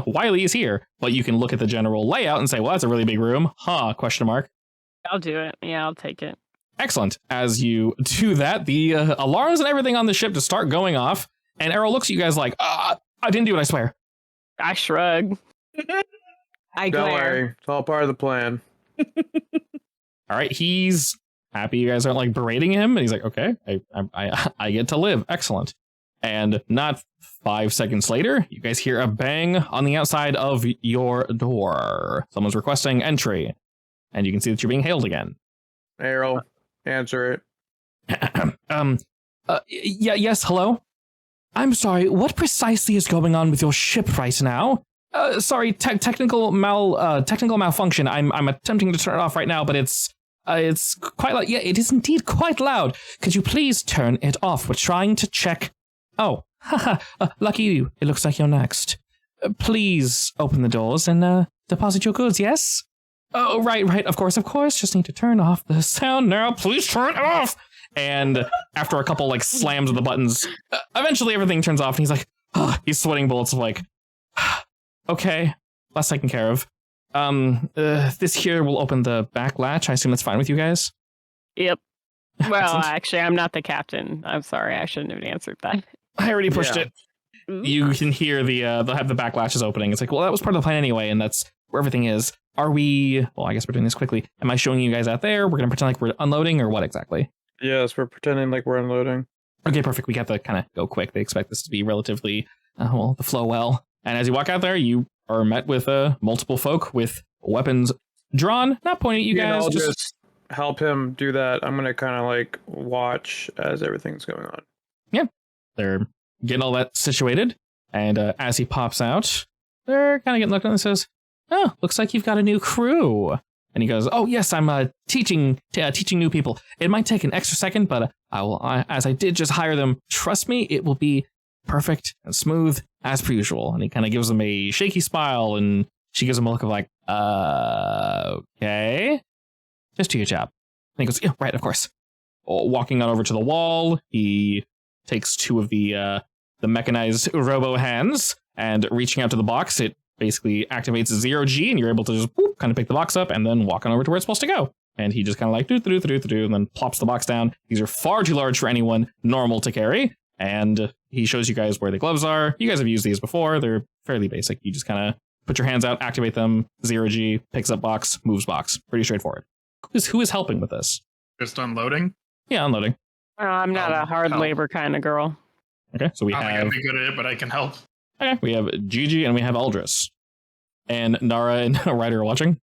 Wily is here, but you can look at the general layout and say, well, that's a really big room. Huh? Question mark. I'll do it. Yeah, I'll take it. Excellent. As you do that, the alarms and everything on the ship just start going off, and Errol looks at you guys like, I didn't do it, I swear. I shrug. I Don't glare. worry, it's all part of the plan. All right, he's happy you guys aren't like berating him, and he's like, okay, I get to live. Excellent. And not 5 seconds later, you guys hear a bang on the outside of your door. Someone's requesting entry, and you can see that you're being hailed again. Errol, answer it. Yes, hello? I'm sorry, what precisely is going on with your ship right now? Sorry, technical malfunction. I'm attempting to turn it off right now, but it's quite loud. Yeah, it is indeed quite loud. Could you please turn it off? We're trying to check. Oh, haha, lucky you. It looks like you're next. Please open the doors and deposit your goods, yes? Oh, right, of course. Just need to turn off the sound now. Please turn it off. And after a couple like slams of the buttons, eventually everything turns off, and he's like, he's sweating bullets of like, okay, that's taken care of. This here will open the back latch. I assume that's fine with you guys? Yep. Well, Excellent. actually, I'm not the captain. I'm sorry. I shouldn't have answered that. I already pushed Yeah. it. You can hear they'll have the back latches opening. It's like, well, that was part of the plan anyway, and that's where everything is. Are we, well, I guess we're doing this quickly. Am I showing you guys out there? We're going to pretend like we're unloading, or what exactly? Yes, we're pretending like we're unloading. Okay, perfect. We have to kind of go quick. They expect this to be relatively, the flow well. And as you walk out there, you are met with multiple folk with weapons drawn, not pointing at you guys. I'll just help him do that. I'm gonna kind of like watch as everything's going on. They're getting all that situated. And as he pops out, they're kind of getting looked at and says, oh, looks like you've got a new crew. And he goes, oh, yes, I'm teaching new people. It might take an extra second, but as I did just hire them, trust me, it will be perfect and smooth as per usual. And he kind of gives them a shaky smile, and she gives him a look of like, okay, just do your job. And he goes, yeah, right, of course. Walking on over to the wall, he takes two of the mechanized robo hands, and reaching out to the box, it basically activates 0G, and you're able to just whoop, kind of pick the box up and then walk on over to where it's supposed to go. And he just kind of like do, and then plops the box down. These are far too large for anyone normal to carry. And he shows you guys where the gloves are. You guys have used these before. They're fairly basic. You just kind of put your hands out, activate them, 0G, picks up box, moves box. Pretty straightforward. Who is helping with this? Just unloading. Yeah, unloading. I'm not a hard help. labor kind of girl. Okay, so we I don't think have I'd be good at it, but I can help. we have Gigi and we have Aldris. And Nara and Ryder are watching.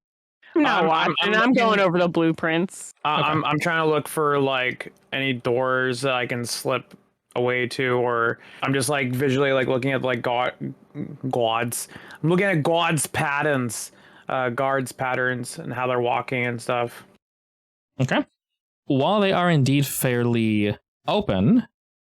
I'm not watching. I'm going over the blueprints. I'm trying to look for like any doors that I can slip away to, or I'm just like visually like looking at like guards. I'm looking at guards patterns and how they're walking and stuff. Okay. While they are indeed fairly open,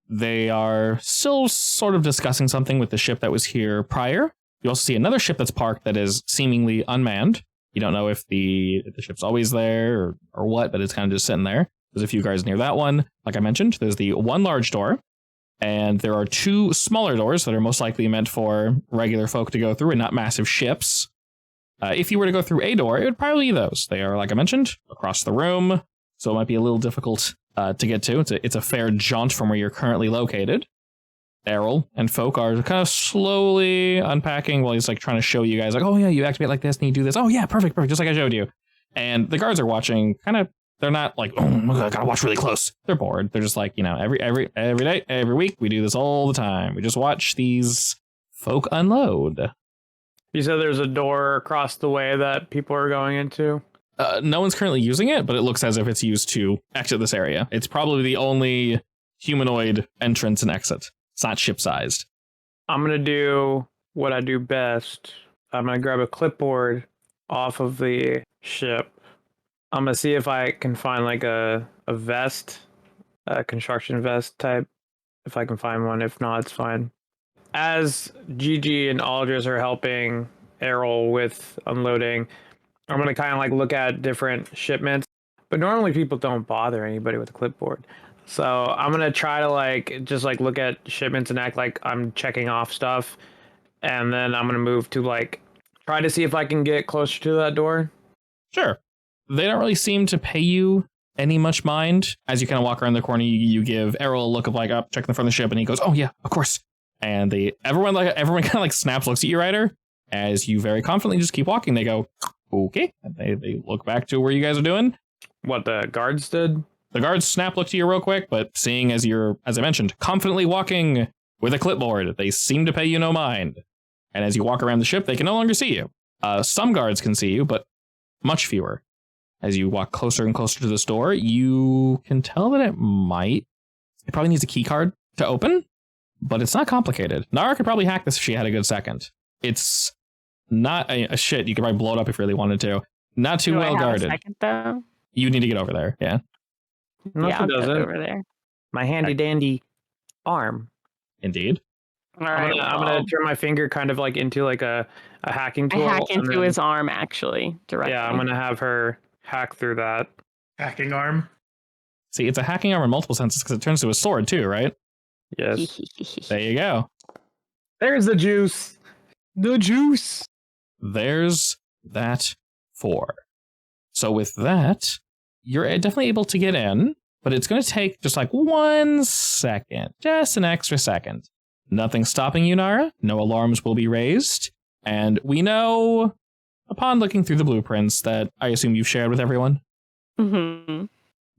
they are still sort of discussing something with the ship that was here prior. You also see another ship that's parked that is seemingly unmanned. You don't know if the ship's always there or what, but it's kind of just sitting there. There's a few guards near that one. Like I mentioned, there's the one large door, and there are two smaller doors that are most likely meant for regular folk to go through and not massive ships. If you were to go through a door, it would probably be those. They are, like I mentioned, across the room, so it might be a little difficult to get to. It's a fair jaunt from where you're currently located. Errol and folk are kind of slowly unpacking while he's like trying to show you guys like, oh yeah, you activate like this and you do this. Oh yeah, perfect, just like I showed you. And the guards are watching, kind of, they're not like, oh, I gotta watch really close. They're bored. They're just like, every day, every week, we do this all the time. We just watch these folk unload. You said there's a door across the way that people are going into? No one's currently using it, but it looks as if it's used to exit this area. It's probably the only humanoid entrance and exit. It's not ship-sized. I'm going to do what I do best. I'm going to grab a clipboard off of the ship. I'm going to see if I can find like a vest, a construction vest type, if I can find one. If not, it's fine. As Gigi and Aldris are helping Errol with unloading, I'm going to kind of like look at different shipments. But normally people don't bother anybody with a clipboard. So I'm going to try to like just like look at shipments and act like I'm checking off stuff. And then I'm going to move to like try to see if I can get closer to that door. Sure. They don't really seem to pay you any much mind. As you kind of walk around the corner, you give Errol a look of like, up, check the front of the ship, and he goes, "Oh yeah, of course." And everyone kind of like snaps, looks at you, Ryder, as you very confidently just keep walking. They go, "Okay," and they look back to where you guys are doing. What the guards did? The guards snap look to you real quick, but seeing as you're, as I mentioned, confidently walking with a clipboard, they seem to pay you no mind. And as you walk around the ship, they can no longer see you. Some guards can see you, but much fewer. As you walk closer and closer to this door, you can tell that it probably needs a key card to open, but it's not complicated. Nara could probably hack this if she had a good second. It's not a shit. You could probably blow it up if you really wanted to. Not too well guarded. A second, though? You need to get over there, yeah. No, yeah, she I'll get doesn't. over there. My handy dandy arm. Indeed. All right, I'm gonna turn my finger kind of like into like a hacking I tool. hack and into then- his arm, actually, directly. Yeah, I'm gonna have her hack through that. Hacking arm. See, it's a hacking arm in multiple senses because it turns to a sword too, right? Yes. There you go. There's the juice. The juice. There's that 4. So with that, you're definitely able to get in, but it's going to take just like 1 second, just an extra second. Nothing stopping you, Nara. No alarms will be raised. And we know, upon looking through the blueprints that I assume you've shared with everyone, Mm-hmm.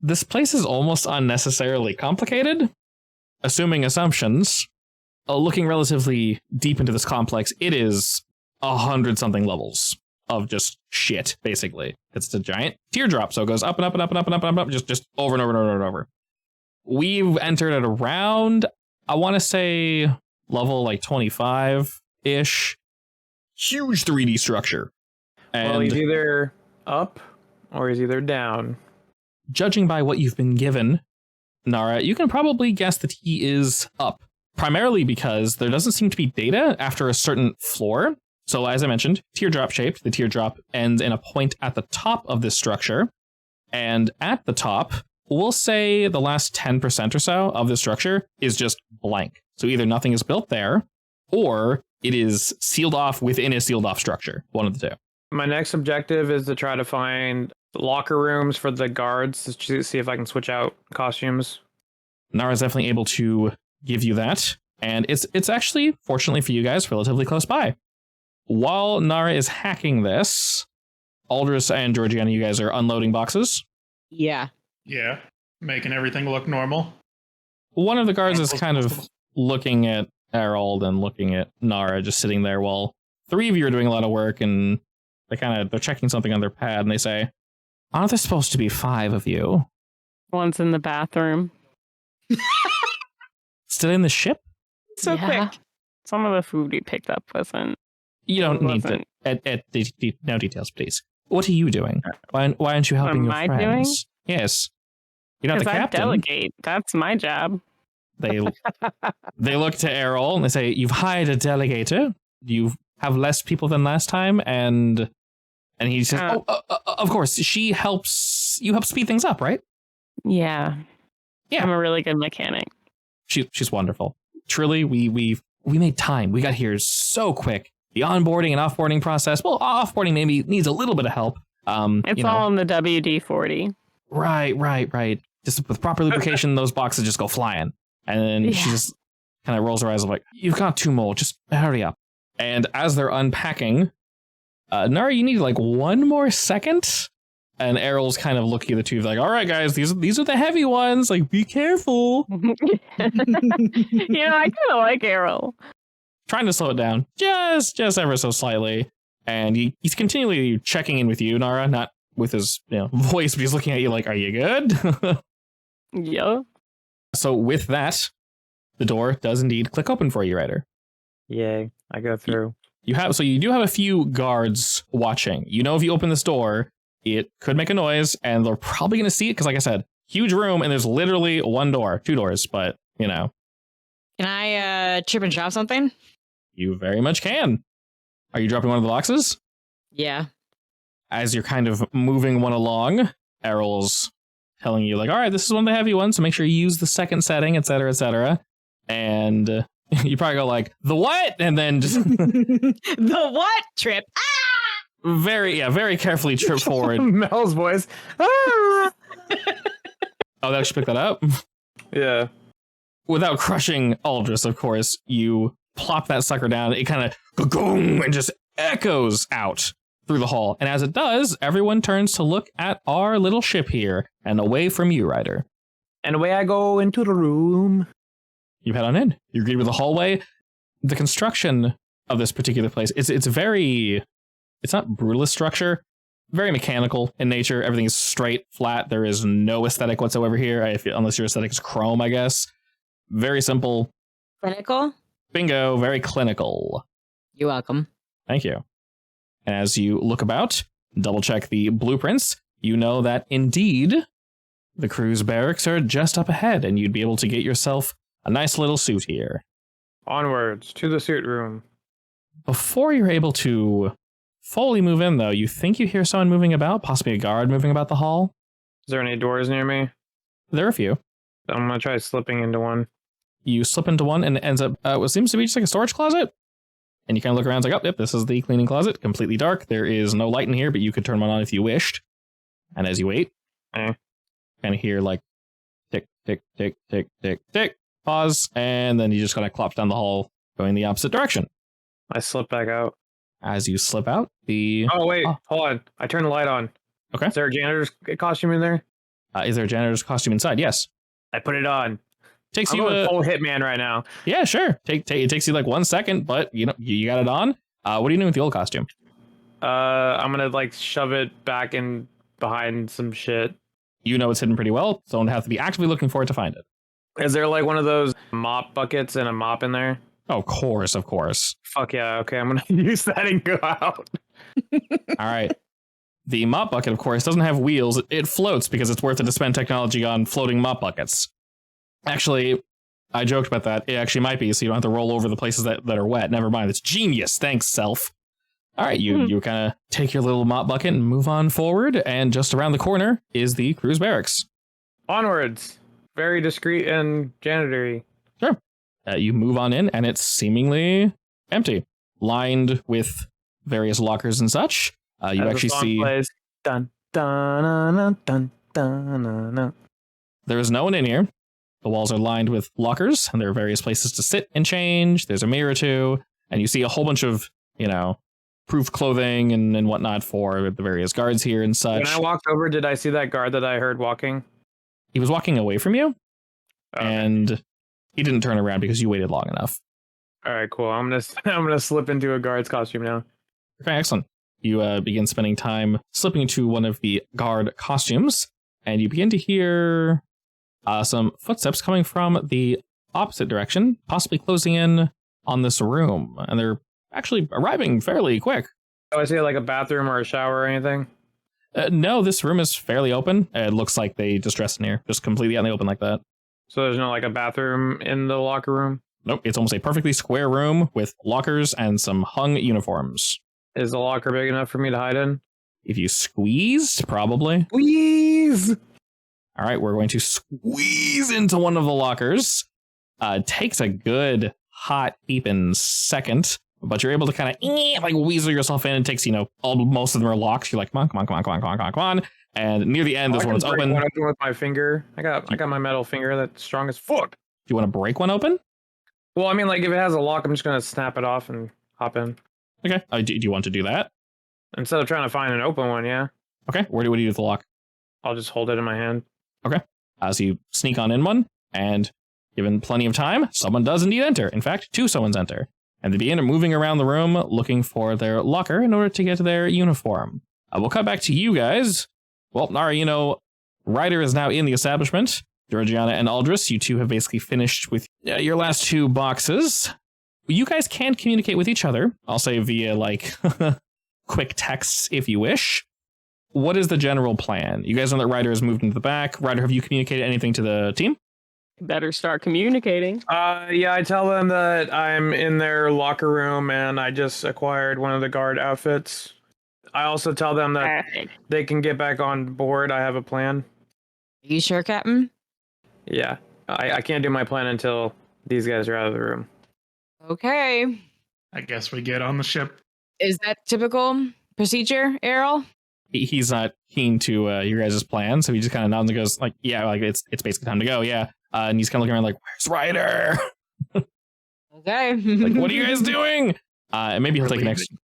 this place is almost unnecessarily complicated. Assuming assumptions, looking relatively deep into this complex, it is 100-something levels of just shit, basically. It's a giant teardrop, so it goes up and up and up and up and up and up, just over and over and over and over. We've entered at around, I want to say, level like 25-ish. Huge 3D structure. And Well, he's either up or he's either down. judging by what you've been given, Nara, you can probably guess that he is up. Primarily because there doesn't seem to be data after a certain floor. So as I mentioned, teardrop shaped. The teardrop ends in a point at the top of this structure. And at the top, we'll say the last 10% or so of the structure is just blank. So either nothing is built there, or it is sealed off within a sealed off structure. One of the two. My next objective is to try to find locker rooms for the guards to see if I can switch out costumes. Nara's definitely able to give you that. And it's actually, fortunately for you guys, relatively close by. While Nara is hacking this, Aldris and Georgiana, you guys are unloading boxes. Yeah. Yeah. Making everything look normal. One of the guards is kind of looking at Harold and looking at Nara just sitting there while 3 of you are doing a lot of work, and they're checking something on their pad, and they say, "Aren't there supposed to be 5 of you? One's in the bathroom. Still in the ship? So Yeah. quick. Some of the food we picked up wasn't. You don't It need to wasn't. no details, please. What are you doing? Why aren't you helping your What am I doing? friends? Yes. You're not the Because I captain. delegate. That's my job. They look to Errol and they say, "You've hired a delegator. You have less people than last time," and he says, of course, she helps. You help speed things up, right?" Yeah. Yeah. I'm a really good mechanic. She's wonderful. Truly, we made time. We got here so quick. The onboarding and offboarding process. Well, offboarding maybe needs a little bit of help. It's all in the WD-40. Right. Just with proper lubrication, those boxes just go flying. And then she just kind of rolls her eyes like, "You've got 2 more. Just hurry up." And as they're unpacking, Nara, you need like 1 more second. And Errol's kind of looking at the 2, like, "All right, guys, these are the heavy ones. Like, be careful." I kind of like Errol. Trying to slow it down just ever so slightly. And he's continually checking in with you, Nara, not with his voice, but he's looking at you like, "Are you good?" Yeah. So with that, the door does indeed click open for you, Ryder. Yay, I go through. You do have a few guards watching. If you open this door, it could make a noise, and they're probably going to see it because, like I said, huge room, and there's literally 1 door, 2 doors, but Can I chip and chop something? you very much can. Are you dropping one of the boxes? Yeah. As you're kind of moving one along, Errol's telling you, like, "All right, this is one of the heavy ones, so make sure you use the second setting, etc., etc." And you probably go like, "The what?" And then just The what? Trip. very carefully trip forward. Mel's voice. Ah! Oh, that should pick that up. Yeah. Without crushing Aldris, of course, you plop that sucker down. It kind of go-gong and just echoes out through the hall. And as it does, everyone turns to look at our little ship here and away from you, Ryder. And away I go into the room. You head on in. You agree with the hallway. The construction of this particular place, it's not brutalist structure, very mechanical in nature. Everything is straight, flat. There is no aesthetic whatsoever here, unless your aesthetic is chrome, I guess. Very simple. Clinical? Bingo, very clinical. You're welcome. Thank you. And as you look about, double check the blueprints, you know that indeed the crew's barracks are just up ahead, and you'd be able to get yourself a nice little suit here. Onwards to the suit room. Before you're able to fully move in, though, you think you hear someone moving about, possibly a guard moving about the hall. Is there any doors near me? There are a few. I'm gonna try slipping into one. You slip into one, and it ends up what seems to be just like a storage closet. And you kind of look around, it's like, oh, yep, this is the cleaning closet. Completely dark. There is no light in here, but you could turn one on if you wished. And as you wait, kind of hear like tick, tick, tick, tick, tick, tick. Pause, and then you just kind of clop down the hall, going the opposite direction. I slip back out. As you slip out, Oh, wait, hold on. I turn the light on. Okay. Is there a janitor's costume in there? Is there a janitor's costume inside? Yes. I put it on. Takes I'm you going full hitman right now. Yeah, sure. It takes you like 1 second, but you got it on. What are you doing with the old costume? I'm gonna like shove it back in behind some shit. You know it's hidden pretty well, so don't have to be actively looking for it to find it. Is there like one of those mop buckets and a mop in there? Oh, of course, of course. Fuck yeah, okay, I'm gonna use that and go out. All right. The mop bucket, of course, doesn't have wheels. It floats because it's worth it to spend technology on floating mop buckets. Actually, I joked about that. It actually might be, so you don't have to roll over the places that are wet. Never mind. It's genius. Thanks, self. All right, you kind of take your little mop bucket and move on forward, and just around the corner is the crew's barracks. Onwards. Very discreet and janitory. Sure. You move on in, and it's seemingly empty, lined with various lockers and such. You actually see dun, dun, dun, dun, dun, dun. There is no one in here. The walls are lined with lockers, and there are various places to sit and change. There's a mirror or two, and you see a whole bunch of, proof clothing and whatnot for the various guards here and such. When I walked over, did I see that guard that I heard walking? He was walking away from you, and he didn't turn around because you waited long enough. All right, cool. I'm gonna slip into a guard's costume now. Okay, excellent. You begin spending time slipping into one of the guard costumes, and you begin to hear some footsteps coming from the opposite direction, possibly closing in on this room, and they're actually arriving fairly quick. Do I see like a bathroom or a shower or anything? No, this room is fairly open. It looks like they just dressed in here, just completely out in the open like that. So there's no like a bathroom in the locker room? Nope, it's almost a perfectly square room with lockers and some hung uniforms. Is the locker big enough for me to hide in? If you squeezed, probably. Please! All right, we're going to squeeze into one of the lockers. Takes a good hot heaping second, but you're able to kind of like weasel yourself in. It takes, most of them are locked. You're like, come on. And near the end, there's one that's open. One open with my finger. I got my metal finger that's strong as fuck. Do you want to break one open? Well, I mean, like if it has a lock, I'm just gonna snap it off and hop in. Okay. Do you want to do that? Instead of trying to find an open one, yeah. Okay. What do you do with the lock? I'll just hold it in my hand. Okay. So you sneak on in one, and given plenty of time, someone does indeed enter. In fact, two someones enter. And they begin moving around the room looking for their locker in order to get their uniform. We'll cut back to you guys. Well, Nara, Ryder is now in the establishment. Georgiana and Aldris, you two have basically finished with your last two boxes. You guys can communicate with each other. I'll say via, quick texts if you wish. What is the general plan? You guys know that Ryder has moved into the back. Ryder, have you communicated anything to the team? Better start communicating. Yeah, I tell them that I'm in their locker room and I just acquired one of the guard outfits. I also tell them that they can get back on board. I have a plan. Are you sure, Captain? Yeah, I can't do my plan until these guys are out of the room. Okay. I guess we get on the ship. Is that typical? procedure, Errol? He's not keen to your guys' plan, so he just kind of nods and goes like, yeah, like it's basically time to go, yeah. And he's kind of looking around like, where's Ryder? Okay. Like, what are you guys doing? And maybe he'll We're take an extra.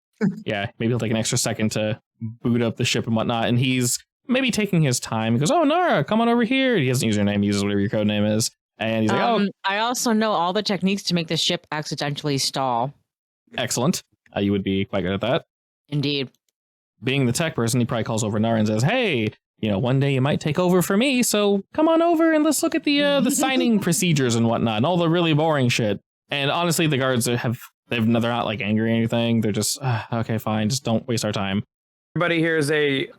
Yeah, maybe he'll take an extra second to boot up the ship and whatnot. And he's maybe taking his time. He goes, "Oh, Nara, come on over here." He doesn't use your name; he uses whatever your code name is. And he's like, "Oh, I also know all the techniques to make the ship accidentally stall. excellent! You would be quite good at that." Indeed. Being the tech person, he probably calls over Nara and says, "Hey, one day you might take over for me, so come on over and let's look at the signing procedures and whatnot, and all the really boring shit." And honestly, the guards they're not like angry or anything. They're just okay, fine, just don't waste our time. Everybody hears a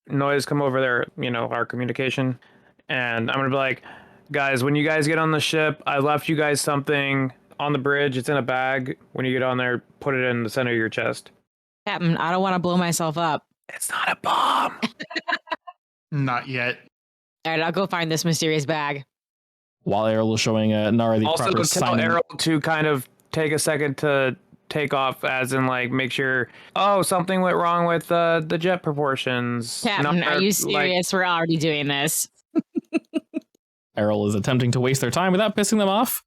noise come over there, our communication. And I'm going to be like, guys, when you guys get on the ship, I left you guys something on the bridge. It's in a bag. When you get on there, put it in the center of your chest. Captain, I don't want to blow myself up. It's not a bomb. Not yet. All right, I'll go find this mysterious bag. While Errol is showing Nara the Also, proper tell signing. Errol to kind of take a second to take off, as in like make sure. Oh, something went wrong with the jet proportions. Captain, are you serious? We're already doing this. Errol is attempting to waste their time without pissing them off.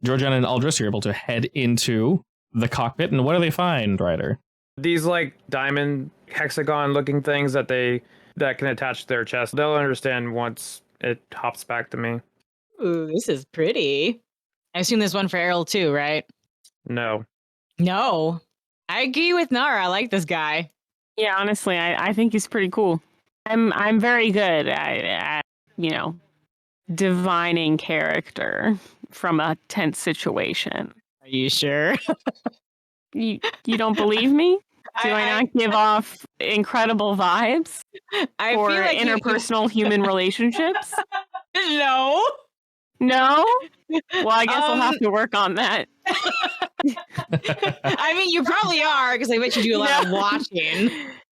Georgiana and Aldris, you're able to head into the cockpit, and what do they find, Ryder? These like diamond hexagon looking things that can attach to their chest. They'll understand once it hops back to me. Ooh, this is pretty. I assume there's one for Errol too, right? No. No. I agree with Nara. I like this guy. Yeah, honestly, I think he's pretty cool. I'm very good at divining character from a tense situation. Are you sure? You don't believe me? Do I not give off incredible vibes I for feel like interpersonal human relationships? No. No? Well, I guess we'll have to work on that. I mean, you probably are, because I bet you do a lot of watching.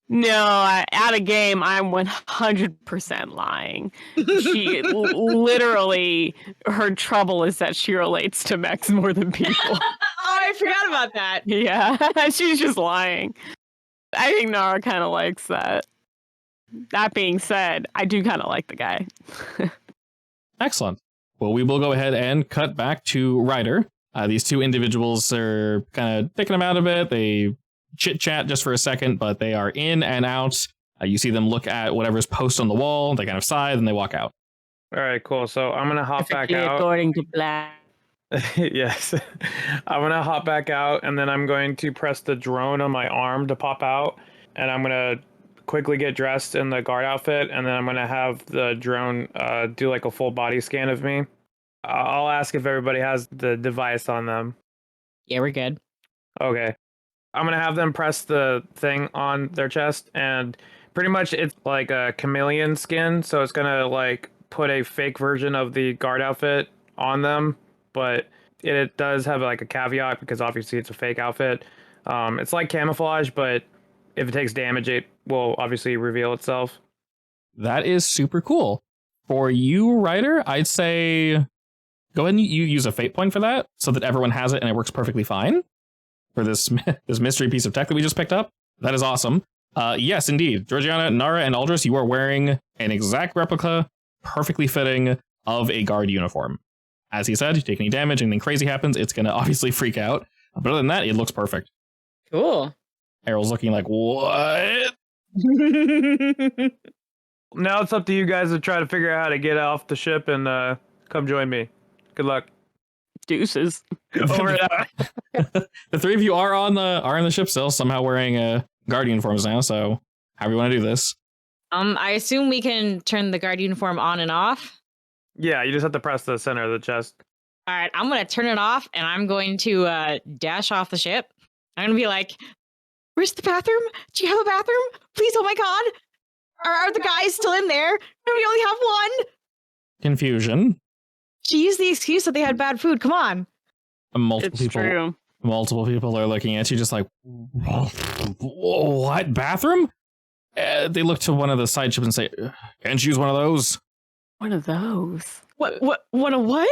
No, at a game, I'm 100% lying. She literally, her trouble is that she relates to mechs more than people. Oh, I forgot about that. Yeah, she's just lying. I think Nara kind of likes that. That being said, I do kind of like the guy. Excellent. Well, we will go ahead and cut back to Ryder. These two individuals are kind of thinking about it a bit. They chit-chat just for a second, but they are in and out. You see them look at whatever's posted on the wall. They kind of sigh, then they walk out. All right, cool. So I'm going to hop back out. According to Black. Yes. I'm going to hop back out, and then I'm going to press the drone on my arm to pop out. And I'm going to quickly get dressed in the guard outfit, and then I'm going to have the drone do like a full body scan of me. I'll ask if everybody has the device on them. Yeah, we're good. Okay. I'm going to have them press the thing on their chest, and pretty much it's like a chameleon skin, so it's going to like put a fake version of the guard outfit on them, but it does have like a caveat because obviously it's a fake outfit. It's like camouflage, but if it takes damage, it will obviously reveal itself. That is super cool. For you, Ryder, I'd say go ahead and you use a fate point for that so that everyone has it and it works perfectly fine for this mystery piece of tech that we just picked up. That is awesome. Yes, indeed. Georgiana, Nara, and Aldris, you are wearing an exact replica, perfectly fitting, of a guard uniform. As he said, you take any damage, anything crazy happens, it's going to obviously freak out. But other than that, it looks perfect. Cool. Errol's looking like, what? Now it's up to you guys to try to figure out how to get off the ship and come join me. Good luck. Deuces. Over and out. The three of you are in the ship still, somehow wearing guard uniforms now, so however you want to do this. I assume we can turn the guard uniform on and off. Yeah, you just have to press the center of the chest. All right, I'm going to turn it off, and I'm going to dash off the ship. I'm going to be like, where's the bathroom? Do you have a bathroom? Please, oh my god. Are the guys still in there? We only have one. Confusion. She used the excuse that they had bad food. Come on. It's true. Multiple people are looking at you just like, what? Bathroom? They look to one of the side ships and say, can't you use one of those? One of those. What? One of what?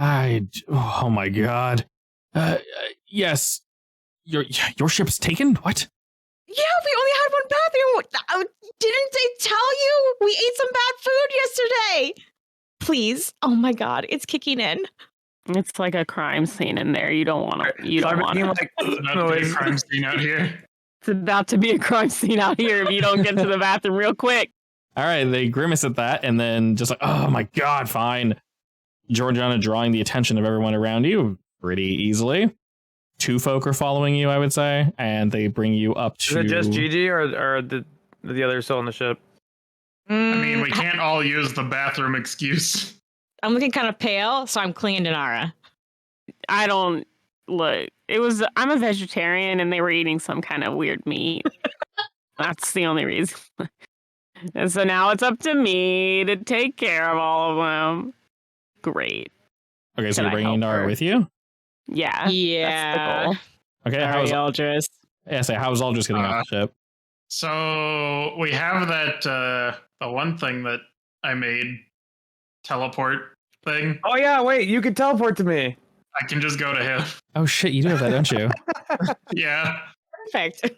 Oh my god. Yes. Your ship's taken? What? Yeah, we only had one bathroom. Didn't they tell you? We ate some bad food yesterday. Please. Oh my god, it's kicking in. It's like a crime scene in there. You don't want to. You So don't I'm want making to. like It's about to be a noise. crime scene out here. It's about to be a crime scene out here if you don't get to the bathroom real quick. All right, they grimace at that and then just like, oh my god, fine. Georgiana drawing the attention of everyone around you pretty easily. 2 folk are following you, I would say, and they bring you up Is to. it just Gigi or the others still on the ship? I mean, we can't all use the bathroom excuse. I'm looking kind of pale, so I'm clinging to Nara. I don't look. It was. I'm a vegetarian, and they were eating some kind of weird meat. That's the only reason. And so now it's up to me to take care of all of them. Great. Okay, so Can you're I bringing help Nara her? with you? Yeah. Yeah. That's the goal. Okay, how's Aldris. how's Aldous getting off the ship? So we have that the one thing that I made teleport thing. Oh yeah, wait, you can teleport to me. I can just go to him. Oh shit, you do have that, don't you? Yeah. Perfect.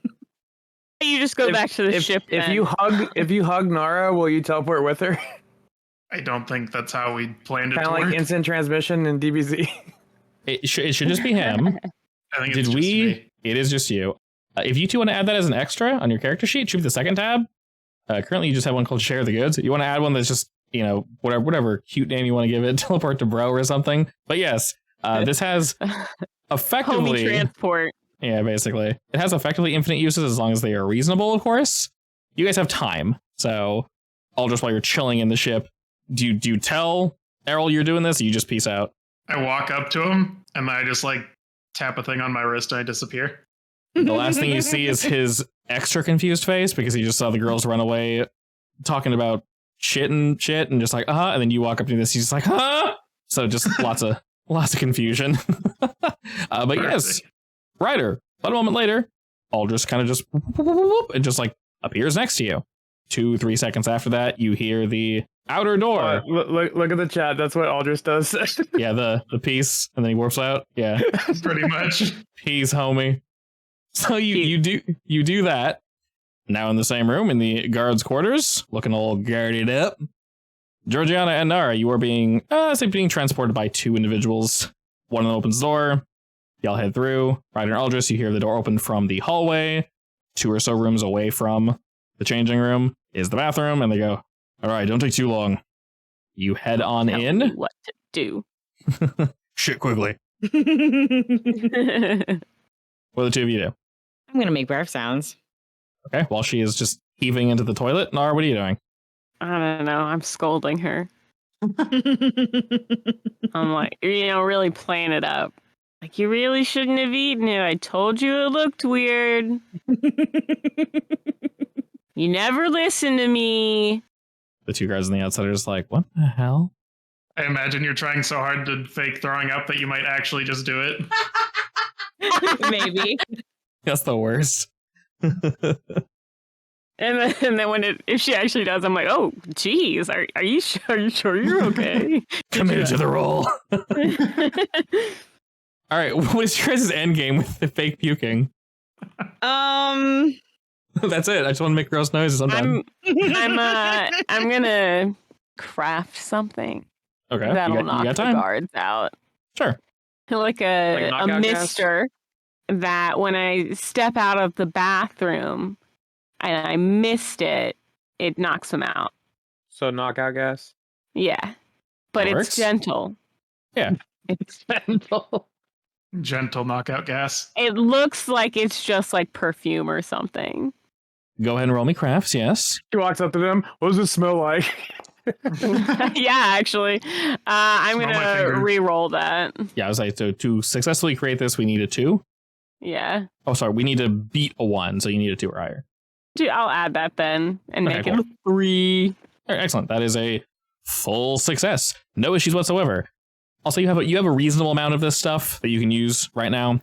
You just go back to the ship. If then. you hug Nara, will you teleport with her? I don't think that's how we planned it Kind to of like work. instant transmission in DBZ. It should just be him. I think Did it's just we? me. It is just you. If you two want to add that as an extra on your character sheet, should be the second tab. Currently, you just have one called Share the Goods. You want to add one that's just, whatever cute name you want to give it, Teleport to Bro or something. But yes, this has Homie effectively. transport. Yeah, basically. It has effectively infinite uses as long as they are reasonable, of course. You guys have time. So, all just while you're chilling in the ship, do you tell Errol you're doing this, or you just peace out? I walk up to him and I just like tap a thing on my wrist and I disappear. The last thing you see is his extra confused face because he just saw the girls run away talking about shit and just like, and then you walk up to this, he's just like, so just lots of confusion. But yes, Ryder, but a moment later, Aldous kind of just and just like appears next to you. 2-3 seconds after that, you hear the outer door. Look at the chat. That's what Aldris does. Yeah, the peace, and then he warps out. Yeah, Pretty much. peace, homie. So you do that. Now in the same room in the guards' quarters, looking all guarded up. Georgiana and Nara, you are being transported by 2 individuals. One of them opens the door. Y'all head through. Ryder and Aldris, you hear the door open from the hallway. 2 or so rooms away from the changing room is the bathroom, and they go, all right, don't take too long. You head on Tell me in. what to do. Shit quickly. What the 2 of you do? I'm gonna make barf sounds. Okay, while she is just heaving into the toilet. Nara, what are you doing? I don't know. I'm scolding her. I'm like, really playing it up. Like, you really shouldn't have eaten it. I told you it looked weird. You never listen to me. The 2 guards on the outside are just like, what the hell? I imagine you're trying so hard to fake throwing up that you might actually just do it. Maybe. That's the worst. And then if she actually does, I'm like, oh, geez, are you sure you're okay? Committed to the role. All right, what is your guys' end game with the fake puking? That's it. I just want to make gross noises. I'm done. I'm gonna craft something Okay, that'll you knock got the time? guards out. Sure. Like Like a knockout gas? mister that when I step out of the bathroom and I missed it, it knocks them out. So knockout gas. Yeah, but That it's works. gentle. Yeah. It's Gentle knockout gas. It looks like it's just like perfume or something. Go ahead and roll me crafts, yes. She walks up to them. What does this smell like? Yeah, actually. I'm Smell my gonna fingers. re-roll that. Yeah, I was like, so to successfully create this, we need a 2. Yeah. Oh, sorry, we need to beat a 1, so you need a 2 or higher. Dude, I'll add that then and Okay, make cool. it a 3. All right, excellent. That is a full success. No issues whatsoever. Also, you have a reasonable amount of this stuff that you can use right now.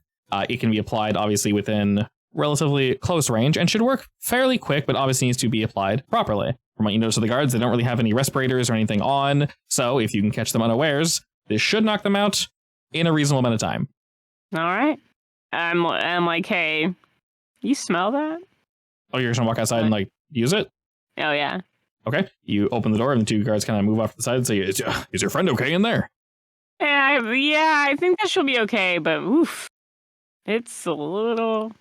It can be applied, obviously, within relatively close range and should work fairly quick, but obviously needs to be applied properly. From what you notice of the guards, they don't really have any respirators or anything on, so if you can catch them unawares, this should knock them out in a reasonable amount of time. All right. I'm like, hey, you smell that? Oh, you're just gonna walk outside and like use it? Oh yeah. Okay. You open the door and the two guards kind of move off to the side and say, is your friend okay in there? Yeah, I think that she'll be okay, but oof. It's a little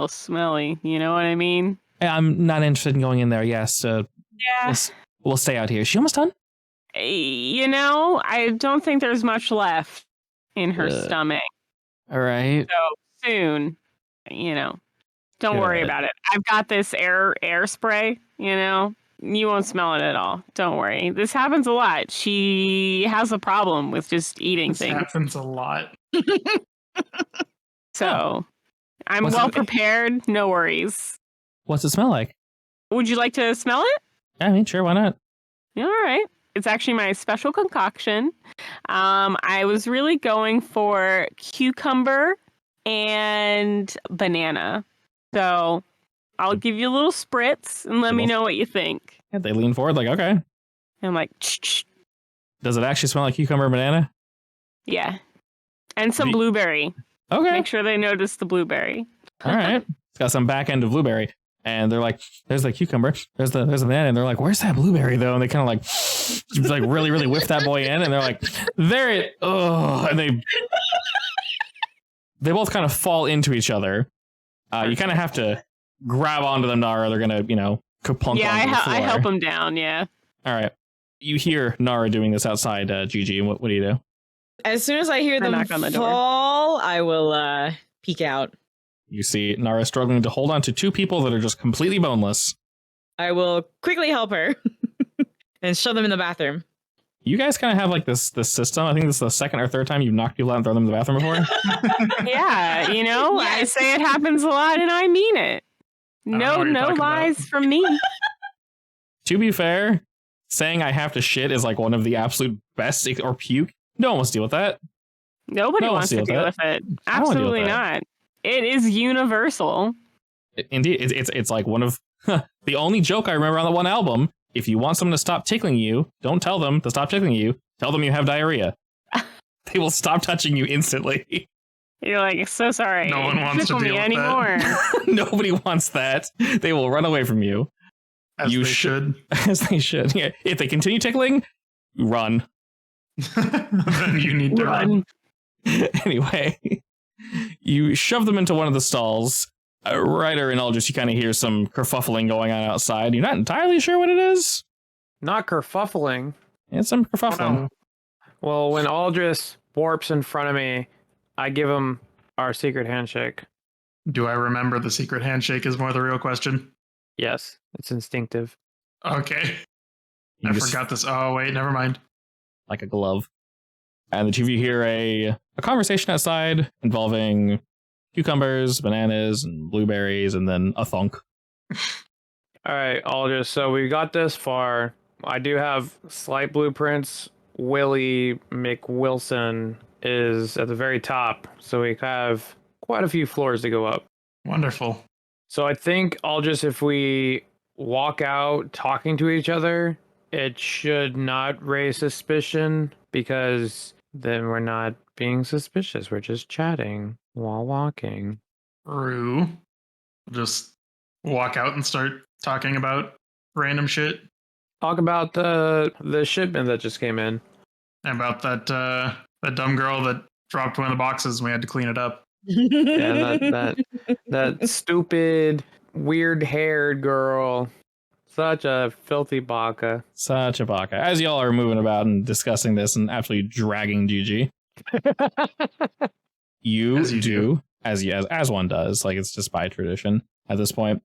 smelly, you know what I mean? Hey, I'm not interested in going in there. Yes, Yeah. we'll stay out here. Is she almost done? You know, I don't think there's much left in her stomach. All right. So soon, you know, don't worry Good. about it. I've got this air spray, you know. You won't smell it at all. Don't worry. This happens a lot. She has a problem with just eating This things. happens a lot. So I'm What's well it- prepared. No worries. What's it smell like? Would you like to smell it? I mean, sure, why not? All right. It's actually my special concoction. I was really going for cucumber and banana. So I'll give you a little spritz and let me know what you think. Yeah, they lean forward like, okay. And I'm like, Shh. Does it actually smell like cucumber and banana? Yeah. And some The- blueberry. Okay. Make sure they notice the blueberry. All right. It's got some back end of blueberry. And they're like, there's the cucumber, there's the banana, and they're like, where's that blueberry though? And they kind of like really, really whiff that boy in, and they're like, there it, oh, and they both kind of fall into each other. You kind of have to grab onto them, Nara. They're gonna, kaplunk Yeah, onto the floor. I help them down. Yeah. All right. You hear Nara doing this outside, Gigi. What do you do? As soon as I hear them knock on the door. fall, I will peek out. You see Nara struggling to hold on to two people that are just completely boneless. I will quickly help her and shove them in the bathroom. You guys kind of have like this system. I think this is the second or third time you've knocked people out and thrown them in the bathroom before. Yeah, you know, I Yes. say it happens a lot and I mean it. don't know what you're No talking lies about. from me. To be fair, saying I have to shit is like one of the absolute best, or puke. No one wants to deal with that. Nobody No, wants to I'll deal deal with with it. I don't wanna deal with Absolutely that. not. It is universal. Indeed, it's like one of the only joke I remember on the one album. If you want someone to stop tickling you, don't tell them to stop tickling you. Tell them you have diarrhea. They will stop touching you instantly. You're like, so sorry. No one wants to Tickle me deal with that. anymore. Nobody wants that. They will run away from you. As You they should. As they should. Yeah. If they continue tickling, run. Then you need to run. Anyway, you shove them into one of the stalls. Ryder and Aldous, you kind of hear some kerfuffling going on outside. You're not entirely sure what it is. Not kerfuffling. It's some kerfuffling. Well, when Aldris warps in front of me, I give him our secret handshake. Do I remember the secret handshake is more the real question? Yes, it's instinctive. Okay. You I just- forgot this. Oh, wait, never mind. like a glove. And the two of you hear a conversation outside involving cucumbers, bananas, and blueberries, and then a thunk. All right, Aldris. So we got this far. I do have slight blueprints. Willie McWilson is at the very top, so we have quite a few floors to go up. Wonderful. So I think Aldris, if we walk out talking to each other, it should not raise suspicion because then we're not being suspicious. We're just chatting while walking. Rue. Just walk out and start talking about random shit. Talk about the shipment that just came in. About that dumb girl that dropped one of the boxes and we had to clean it up. Yeah, that stupid, weird-haired girl. Such a filthy baka. Such a baka. As y'all are moving about and discussing this and absolutely dragging Gigi, you As you do, as one does, like it's just by tradition at this point.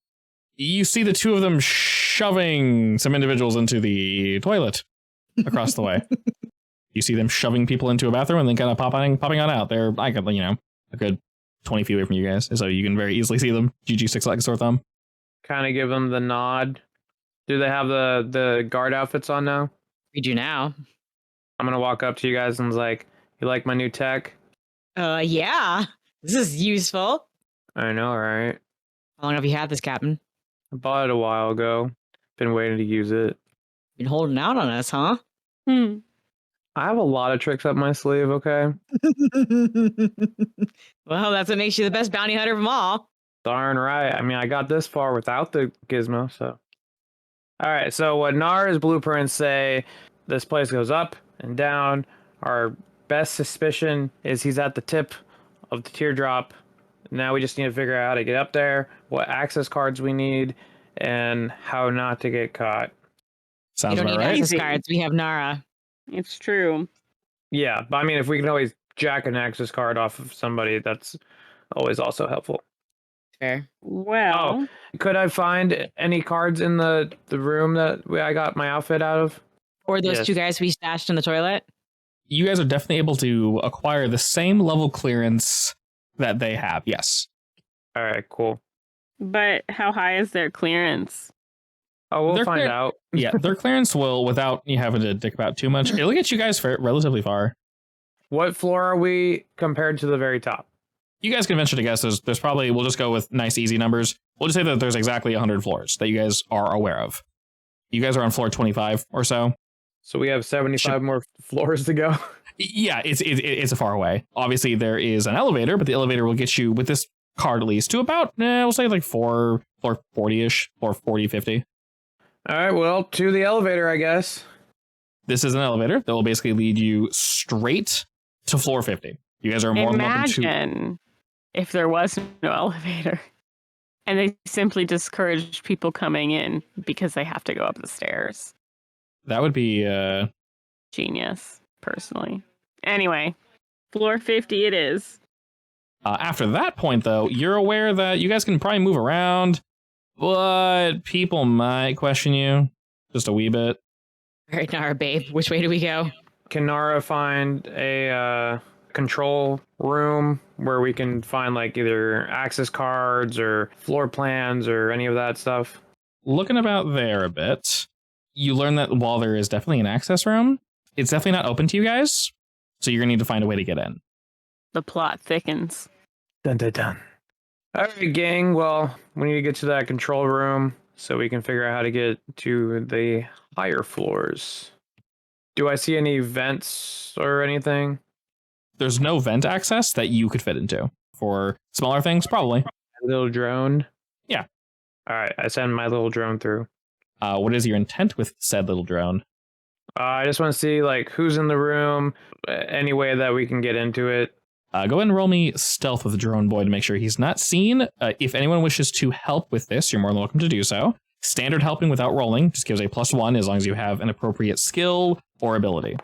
You see the two of them shoving some individuals into the toilet across the way. You see them shoving people into a bathroom and then kind of popping on out. They're like, a good 20 feet away from you guys, so you can very easily see them. Gigi sticks like a sore thumb. Kind of give them the nod. Do they have the guard outfits on now? We do now. I'm gonna walk up to you guys and was like, "You like my new tech?" Yeah. This is useful. I know, right? How long have you had this, Captain? I bought it a while ago. Been waiting to use it. Been holding out on us, huh? Hmm. I have a lot of tricks up my sleeve. Okay. Well, that's what makes you the best bounty hunter of them all. Darn right. I mean, I got this far without the gizmo, so. All right, so what Nara's blueprints say, this place goes up and down. Our best suspicion is he's at the tip of the teardrop. Now we just need to figure out how to get up there, what access cards we need, and how not to get caught. We Sounds don't about need right. access Easy. cards. We have Nara. It's true. Yeah, but I mean, if we can always jack an access card off of somebody, that's always also helpful. Fair. Well, Could I find any cards in the room that I got my outfit out of? Or those Yes. two guys we stashed in the toilet. You guys are definitely able to acquire the same level clearance that they have. Yes. All right, cool. but how high is their clearance? Oh, we'll They're find clear- out. Yeah, their clearance will, without you having to dick about too much, it'll get you guys relatively far. What floor are we compared to the very top? You guys can venture to guess. There's probably, we'll just go with nice, easy numbers. We'll just say that there's exactly 100 floors that you guys are aware of. You guys are on floor 25 or so. So we have 75 more floors to go. Yeah, it's a far away. Obviously, there is an elevator, but the elevator will get you, with this card at least, to about, we'll say like floor 40-ish, floor 40, 50. All right, well, to the elevator, I guess. This is an elevator that will basically lead you straight to floor 50. You guys are more than welcome to... Imagine if there was no elevator and they simply discouraged people coming in because they have to go up the stairs. That would be... Genius, personally. Anyway, floor 50 it is. After that point, though, you're aware that you guys can probably move around, but people might question you just a wee bit. All right, Nara, babe. Which way do we go? Can Nara find a control room where we can find like either access cards or floor plans or any of that stuff? Looking about there a bit, you learn that while there is definitely an access room, it's definitely not open to you guys, so you're going to need to find a way to get in. The plot thickens. Dun dun dun. All right, gang. Well, we need to get to that control room so we can figure out how to get to the higher floors. Do I see any vents or anything? There's no vent access that you could fit into. For smaller things, probably. A little drone? Yeah. All right, I send my little drone through. What is your intent with said little drone? I just want to see like who's in the room, any way that we can get into it. Go ahead and roll me stealth with Drone Boy to make sure he's not seen. If anyone wishes to help with this, you're more than welcome to do so. Standard helping without rolling just gives a +1 as long as you have an appropriate skill or ability.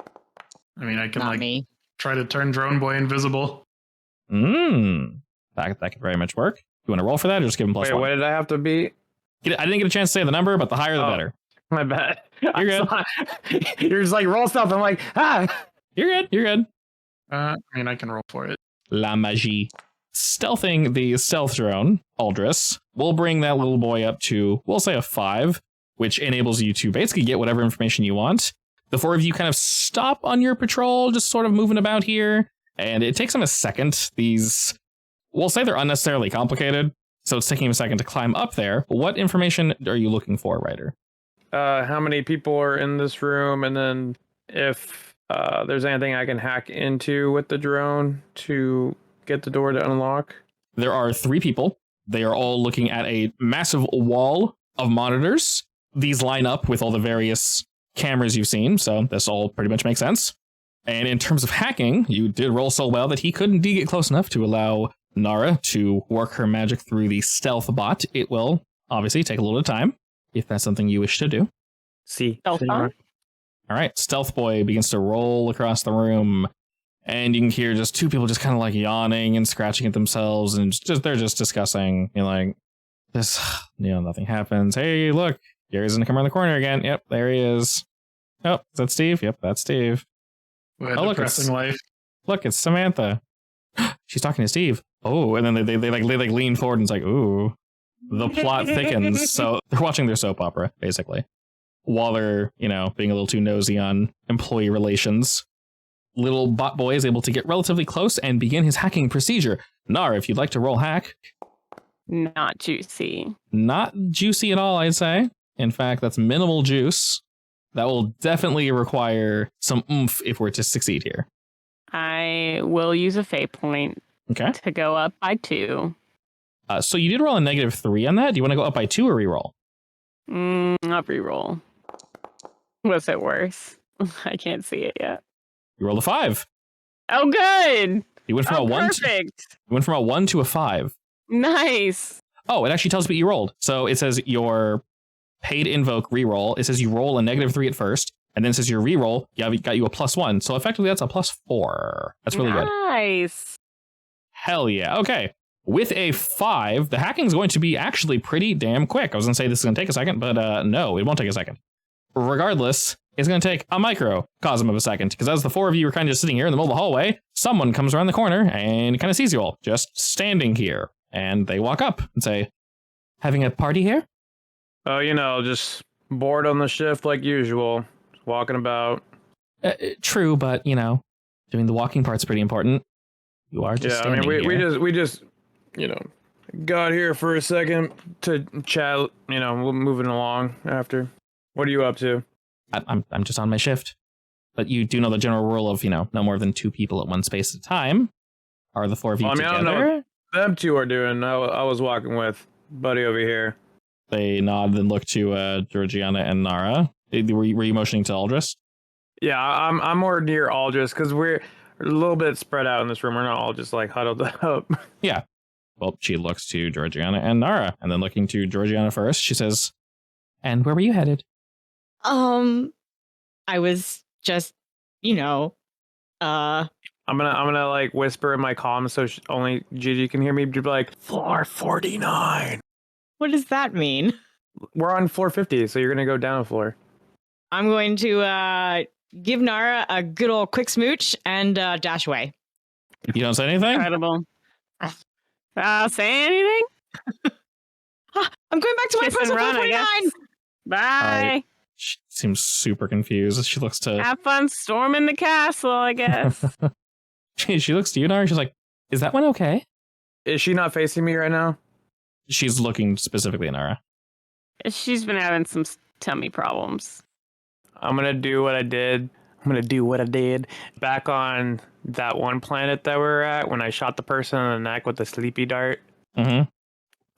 I mean, I can Not like me. try to turn Drone Boy invisible. That could very much work. You want to roll for that or just give him +1? Wait, what did I have to beat? I didn't get a chance to say the number, but the higher the better. My bad. You're good. You're just like roll stuff. I'm like, You're good. I mean, I can roll for it. La magie. Stealthing the stealth drone, Aldris, will bring that little boy up to, we'll say a 5, which enables you to basically get whatever information you want. The four of you kind of stop on your patrol, just sort of moving about here, and it takes them a second. These, we'll say they're unnecessarily complicated, so it's taking them a second to climb up there. What information are you looking for, Ryder? how many people are in this room, and then if there's anything I can hack into with the drone to get the door to unlock. There are 3 people. They are all looking at a massive wall of monitors. These line up with all the various cameras you've seen, so this all pretty much makes sense. And in terms of hacking, you did roll so well that he could indeed get close enough to allow Nara to work her magic through the stealth bot. It will obviously take a little bit of time, if that's something you wish to do. See. Stealth bot? All right, Stealth Boy begins to roll across the room, and you can hear just 2 people just kind of like yawning and scratching at themselves, and they're just discussing. You're like, this, nothing happens. Hey, look, Gary's in the camera in the corner again. Yep, there he is. Oh, is that Steve? Yep, that's Steve. What a Oh, look, depressing life. Look, it's Samantha. She's talking to Steve. Oh, and then they lean forward and it's like, ooh, the plot thickens. So they're watching their soap opera, basically, while they're, being a little too nosy on employee relations. Little bot boy is able to get relatively close and begin his hacking procedure. Nar, if you'd like to roll hack. Not juicy. Not juicy at all, I'd say. In fact, that's minimal juice. That will definitely require some oomph if we're to succeed here. I will use a fate point Okay. to go up by 2. So you did roll a -3 on that. Do you want to go up by 2 or reroll? I'll reroll. Was it worse? I can't see it yet. You rolled a 5. Oh, good. You went from a 1 to, perfect. you went from a 1 to a 5. Nice. Oh, it actually tells you what you rolled. So it says your paid invoke reroll. It says you roll a -3 at first, and then it says your reroll got you a +1. So effectively, that's a +4. That's really good. Nice. Hell yeah. Okay. With a 5, the hacking is going to be actually pretty damn quick. I was going to say this is going to take a second, but no, it won't take a second. Regardless, it's going to take a microcosm of a second, because as the 4 of you are kind of just sitting here in the middle of the hallway, someone comes around the corner and kind of sees you all just standing here. And they walk up and say, having a party here? Oh, just bored on the shift like usual. Just walking about. True, but, doing the walking part's pretty important. You are just standing here. we just, got here for a second to chat, moving along after. What are you up to? I'm just on my shift. But you do know the general rule of, no more than 2 people at one space at a time. Are the 4 of you together? I don't know what them 2 are doing. I was walking with buddy over here. They nod and look to Georgiana and Nara. Were you motioning to Aldris? Yeah, I'm more near Aldris because we're a little bit spread out in this room. We're not all just like huddled up. Yeah. Well, she looks to Georgiana and Nara, and then looking to Georgiana first, she says, "And where were you headed?" I was just, I'm gonna like whisper in my comm so only Gigi can hear me. Be like, floor 49. What does that mean? We're on floor 50, so you're gonna go down a floor. I'm going to give Nara a good old quick smooch and dash away. You don't say anything? Incredible. Say anything? I'm going back to my Kiss post and on run, I 49. guess. Bye. She seems super confused. She looks to... Have fun storming the castle, I guess. she looks to you, Nara. She's like, "Is that one okay?" Is she not facing me right now? She's looking specifically at Nara. She's been having some tummy problems. I'm gonna do what I did. Back on that one planet that we were at when I shot the person in the neck with the sleepy dart. Mm-hmm.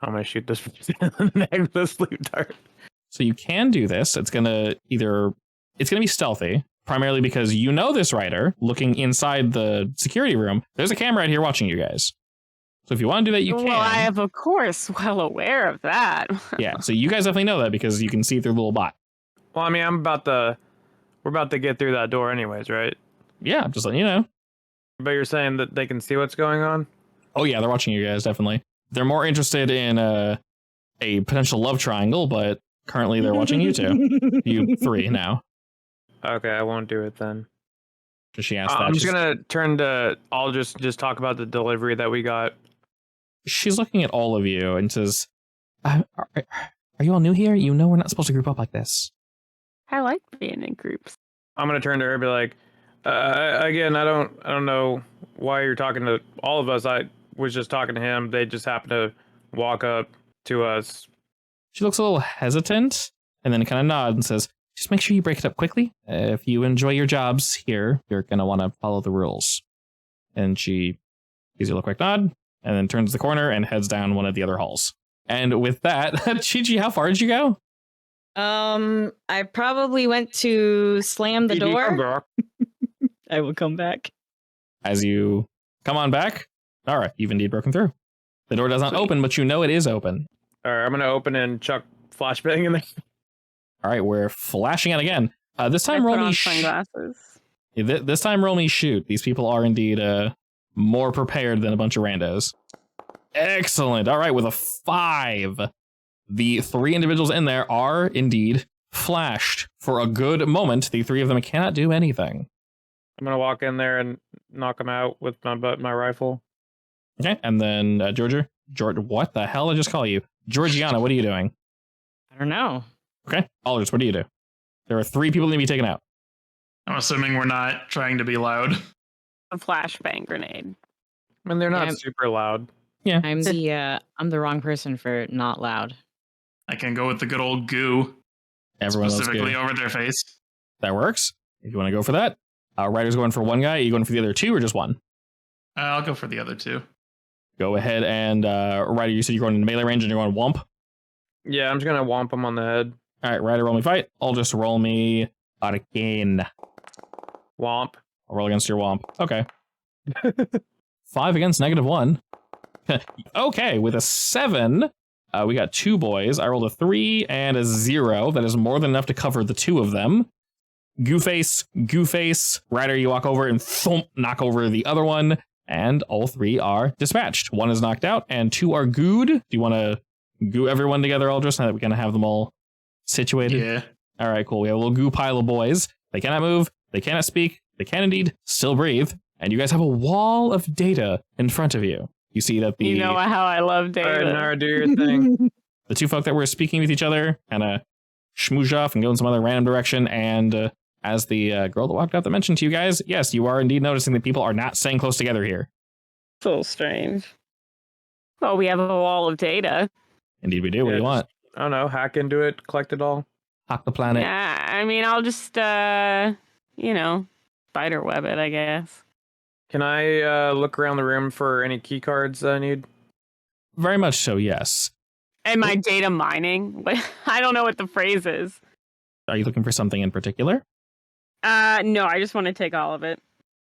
I'm gonna shoot this person in the neck with the sleepy dart. So you can do this. It's gonna be stealthy, primarily because this writer looking inside the security room. There's a camera right here watching you guys. So if you want to do that, you can. Well, I am, of course, well aware of that. Yeah, so you guys definitely know that because you can see through the little bot. Well, I mean, we're about to get through that door anyways, right? Yeah, I'm just letting you know. But you're saying that they can see what's going on? Oh yeah, they're watching you guys, definitely. They're more interested in a potential love triangle, but currently they're watching you two. You 3 now. Okay, I won't do it then. She asked that. I'm just gonna turn to... I'll just talk about the delivery that we got. She's looking at all of you and says, are you all new here? We're not supposed to group up like this. I like being in groups. I'm gonna turn to her and be like, again, I don't know why you're talking to all of us. I was just talking to him. They just happened to walk up to us. She looks a little hesitant and then kind of nods and says, "Just make sure you break it up quickly. If you enjoy your jobs here, you're going to want to follow the rules." And she gives you a quick nod and then turns the corner and heads down one of the other halls. And with that, Gigi, how far did you go? I probably went to slam the door. I will come back. As you come on back, all right, you've indeed broken through. The door does not open, but it is open. All right, I'm going to open and chuck flashbang in there. All right, we're flashing it again. This time, roll me sunglasses. This time, roll me shoot. These people are indeed more prepared than a bunch of randos. Excellent. All right, with a 5, the 3 individuals in there are indeed flashed. For a good moment, the 3 of them cannot do anything. I'm going to walk in there and knock them out with my rifle. Okay, and then George, what the hell did I just call you? Georgiana, what are you doing? I don't know. Okay, Aldous, what do you do? There are 3 people that need to be taken out. I'm assuming we're not trying to be loud. A flashbang grenade. I mean, they're not super loud. Yeah, I'm the wrong person for not loud. I can go with the good old goo. Everyone specifically over their face. That works. If you want to go for that. Ryder's going for 1 guy. Are you going for the other 2 or just 1? I'll go for the other 2. go ahead and Ryder, you said you're going into melee range and you're going womp. Yeah, I'm just gonna whomp him on the head. All right, Ryder, roll me fight. I'll just roll me arcane. Whomp. I'll roll against your womp. Okay. 5 against -1. Okay, with a 7, we got 2 boys. I rolled a 3 and a 0. That is more than enough to cover the 2 of them. Gooface. Ryder, you walk over and thump, knock over the other one, and all 3 are dispatched. 1 is knocked out, and 2 are gooed. Do you want to goo everyone together, Aldris, now that we kind of have them all situated? Yeah. All right, cool. We have a little goo pile of boys. They cannot move. They cannot speak. They can indeed still breathe. And you guys have a wall of data in front of you. You see that You know how I love All right, data. Nara, do your thing. the 2 folk that were speaking with each other kind of schmooze off and go in some other random direction. And as the girl that walked out that mentioned to you guys, yes, you are indeed noticing that people are not staying close together here. So strange. Well, we have a wall of data. Indeed we do. What do you want? I don't know, hack into it, collect it all. Hack the planet. Yeah, I mean, I'll just, spider web it, I guess. Can I look around the room for any key cards that I need? Very much so, yes. Am I data mining? I don't know what the phrase is. Are you looking for something in particular? No, I just want to take all of it.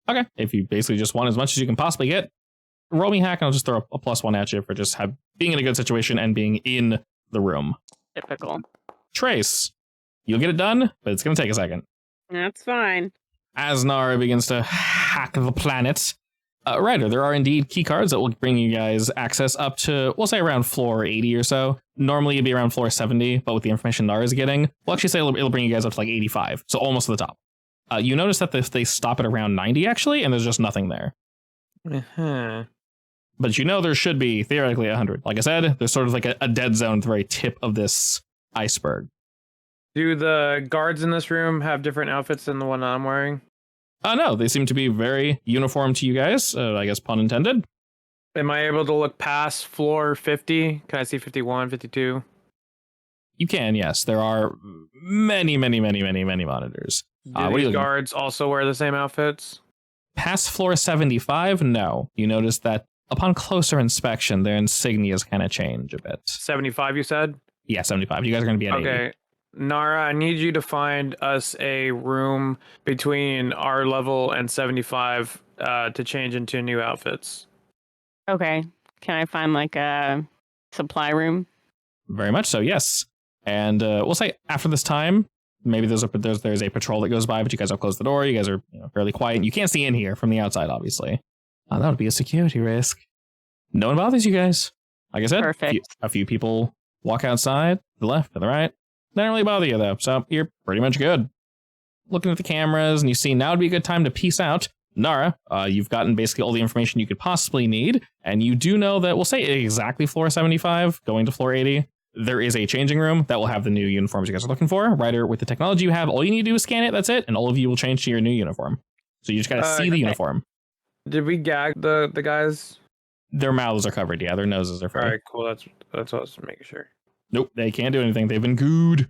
Okay. If you basically just want as much as you can possibly get, roll me hack and I'll just throw a +1 at you for just being in a good situation and being in the room. Typical. Trace, you'll get it done, but it's going to take a second. That's fine. As Nara begins to hack the planet, Ryder, there are indeed key cards that will bring you guys access up to, we'll say around floor 80 or so. Normally it'd be around floor 70, but with the information Nara's getting, we'll actually say it'll bring you guys up to like 85, so almost to the top. You notice that they stop at around 90 actually, and there's just nothing there. Uh-huh. But you know there should be theoretically 100. Like I said, there's sort of like a dead zone at the very tip of this iceberg. Do the guards in this room have different outfits than the one I'm wearing? No, they seem to be very uniform to you guys. I guess pun intended. Am I able to look past floor 50? Can I see 51, 52? You can, yes. There are many monitors. Do What are you these looking- guards also wear the same outfits? Past floor 75, no. You notice that upon closer inspection, their insignias kind of change a bit. 75, you said? Yeah, 75. You guys are going to be at 80. Okay. Nara, I need you to find us a room between our level and 75 to change into new outfits. Okay. Can I find like a supply room? Very much so, yes. And we'll say after this time, maybe there's a patrol that goes by, but you guys have closed the door. You guys are fairly quiet. You can't see in here from the outside, obviously. That would be a security risk. No one bothers you guys. Like I said, Perfect. a few people walk outside, to the left, to the right. They don't really bother you, though, so you're pretty much good. Looking at the cameras, and you see now would be a good time to peace out. Nara, you've gotten basically all the information you could possibly need, and you do know that, we'll say exactly floor 75, going to floor 80, there is a changing room that will have the new uniforms you guys are looking for. Ryder, with the technology you have, all you need to do is scan it, that's it, and all of you will change to your new uniform. So you just gotta see the uniform. Did we gag the guys? Their mouths are covered, yeah, their noses are free. All right, cool. That's what I was making sure. Nope, they can't do anything. They've been gooed.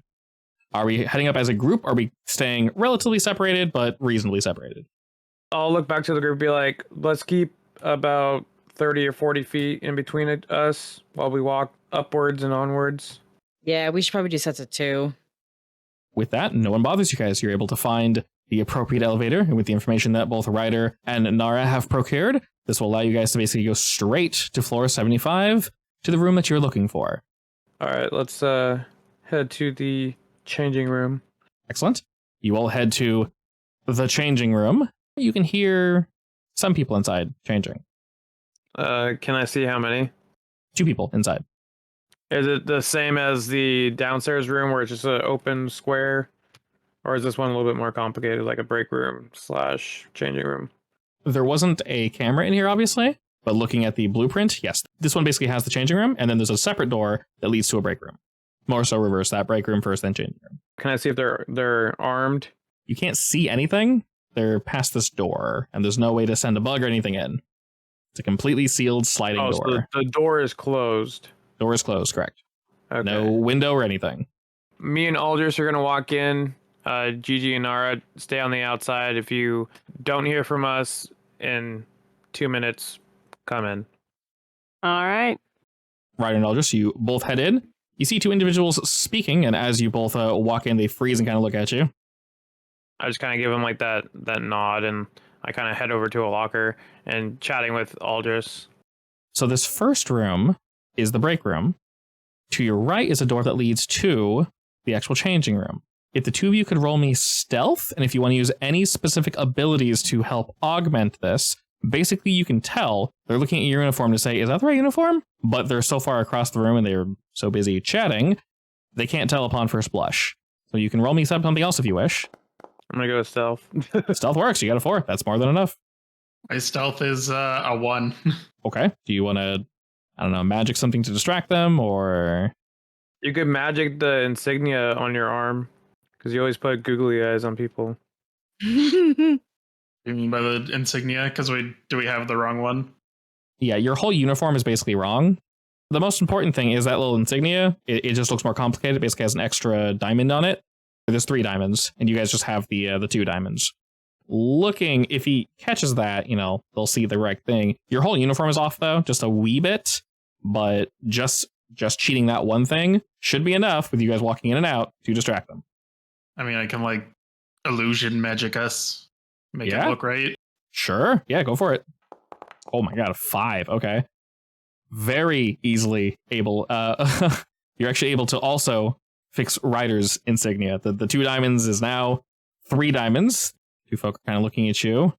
Are we heading up as a group? Are we staying relatively separated, but reasonably separated? I'll look back to the group and be like, let's keep about 30 or 40 feet in between us while we walk upwards and onwards. Yeah, we should probably do sets of 2. With that, no one bothers you guys. You're able to find the appropriate elevator, and with the information that both Ryder and Nara have procured, this will allow you guys to basically go straight to floor 75 to the room that you're looking for. All right, let's head to the changing room. Excellent. You all head to the changing room. You can hear some people inside changing. Can I see how many? 2 people inside. Is it the same as the downstairs room where it's just an open square? Or is this one a little bit more complicated, like a break room / changing room? There wasn't a camera in here, obviously, but looking at the blueprint, yes, this one basically has the changing room, and then there's a separate door that leads to a break room. More so reverse that, break room first, then changing room. Can I see if they're armed? You can't see anything. They're past this door, and there's no way to send a bug or anything in. It's a completely sealed sliding door. So the door is closed. Door is closed, correct. Okay. No window or anything. Me and Aldris are gonna walk in. Gigi and Nara stay on the outside. If you don't hear from us in 2 minutes, come in. All right. Ryder and Aldous, you both head in. You see two individuals speaking, and as you both walk in, they freeze and kind of look at you. I just kind of give him like that nod, and I kind of head over to a locker and chatting with Aldous. So this first room is the break room. To your right is a door that leads to the actual changing room. If the two of you could roll me stealth, and if you want to use any specific abilities to help augment this, basically you can tell they're looking at your uniform to say, is that the right uniform? But they're so far across the room and they're so busy chatting, they can't tell upon first blush. So you can roll me something else if you wish. I'm going to go with stealth. Stealth works. You got a 4. That's more than enough. My stealth is a 1. Okay. Do you want to, I don't know, magic something to distract them, or... You could magic the insignia on your arm, because you always put googly eyes on people. You mean by the insignia? Because do we have the wrong one? Yeah, your whole uniform is basically wrong. The most important thing is that little insignia. It just looks more complicated. It basically has an extra diamond on it. There's 3 diamonds, and you guys just have the 2 diamonds. Looking, if he catches that, they'll see the right thing. Your whole uniform is off, though, just a wee bit, but just cheating that one thing should be enough with you guys walking in and out to distract them. I mean, I can, illusion magic us. Make it look right. Sure. Yeah, go for it. Oh my god, a 5. Okay. Very easily able. You're actually able to also fix Ryder's insignia. The 2 diamonds is now 3 diamonds. 2 folk are kind of looking at you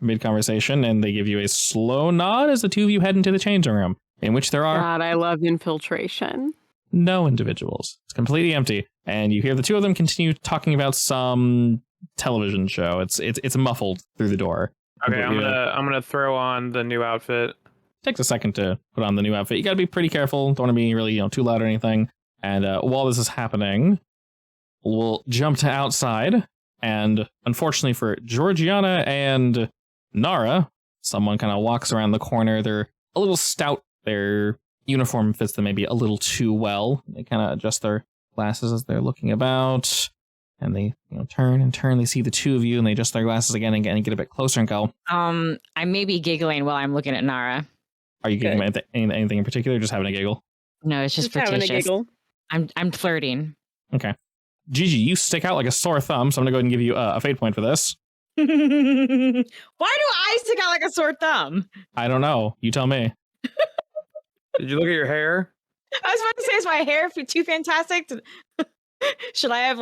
mid-conversation, and they give you a slow nod as the 2 of you head into the changing room, in which there are... God, I love infiltration. No individuals. It's completely empty. And you hear the 2 of them continue talking about some television show. It's muffled through the door. Okay, I'm gonna throw on the new outfit. Takes a second to put on the new outfit. You gotta be pretty careful. Don't want to be really, too loud or anything. And while this is happening, we'll jump to outside. And unfortunately for Georgiana and Nara, someone kind of walks around the corner. They're a little stout. Their uniform fits them maybe a little too well. They kind of adjust their glasses as they're looking about. And they turn and turn. They see the 2 of you, and they adjust their glasses again and get a bit closer and go, I may be giggling while I'm looking at Nara. Are you giggling at anything in particular, or just having a giggle? No, it's just having a flirtatious. giggle. I'm flirting. Okay. Gigi, you stick out like a sore thumb, so I'm going to go ahead and give you a fate point for this. Why do I stick out like a sore thumb? I don't know. You tell me. Did you look at your hair? I was about to say, is my hair too fantastic? Should I have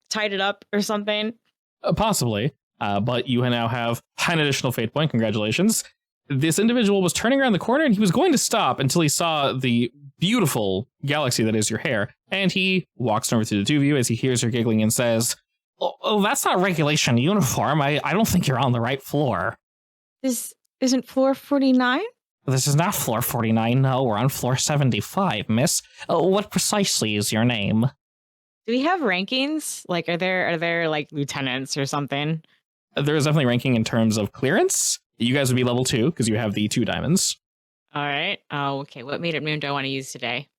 tied it up or something? Possibly. But you now have an additional fate point. Congratulations. This individual was turning around the corner, and he was going to stop until he saw the beautiful galaxy that is your hair. And he walks over to the 2 of you as he hears her giggling and says, oh, that's not regulation uniform. I don't think you're on the right floor. This isn't floor 49? This is not floor 49. No, we're on floor 75, miss. What precisely is your name? Do we have rankings? Are there lieutenants or something? There is definitely ranking in terms of clearance. You guys would be level 2 because you have the 2 diamonds. All right. Oh, okay. What made it moon do I want to use today?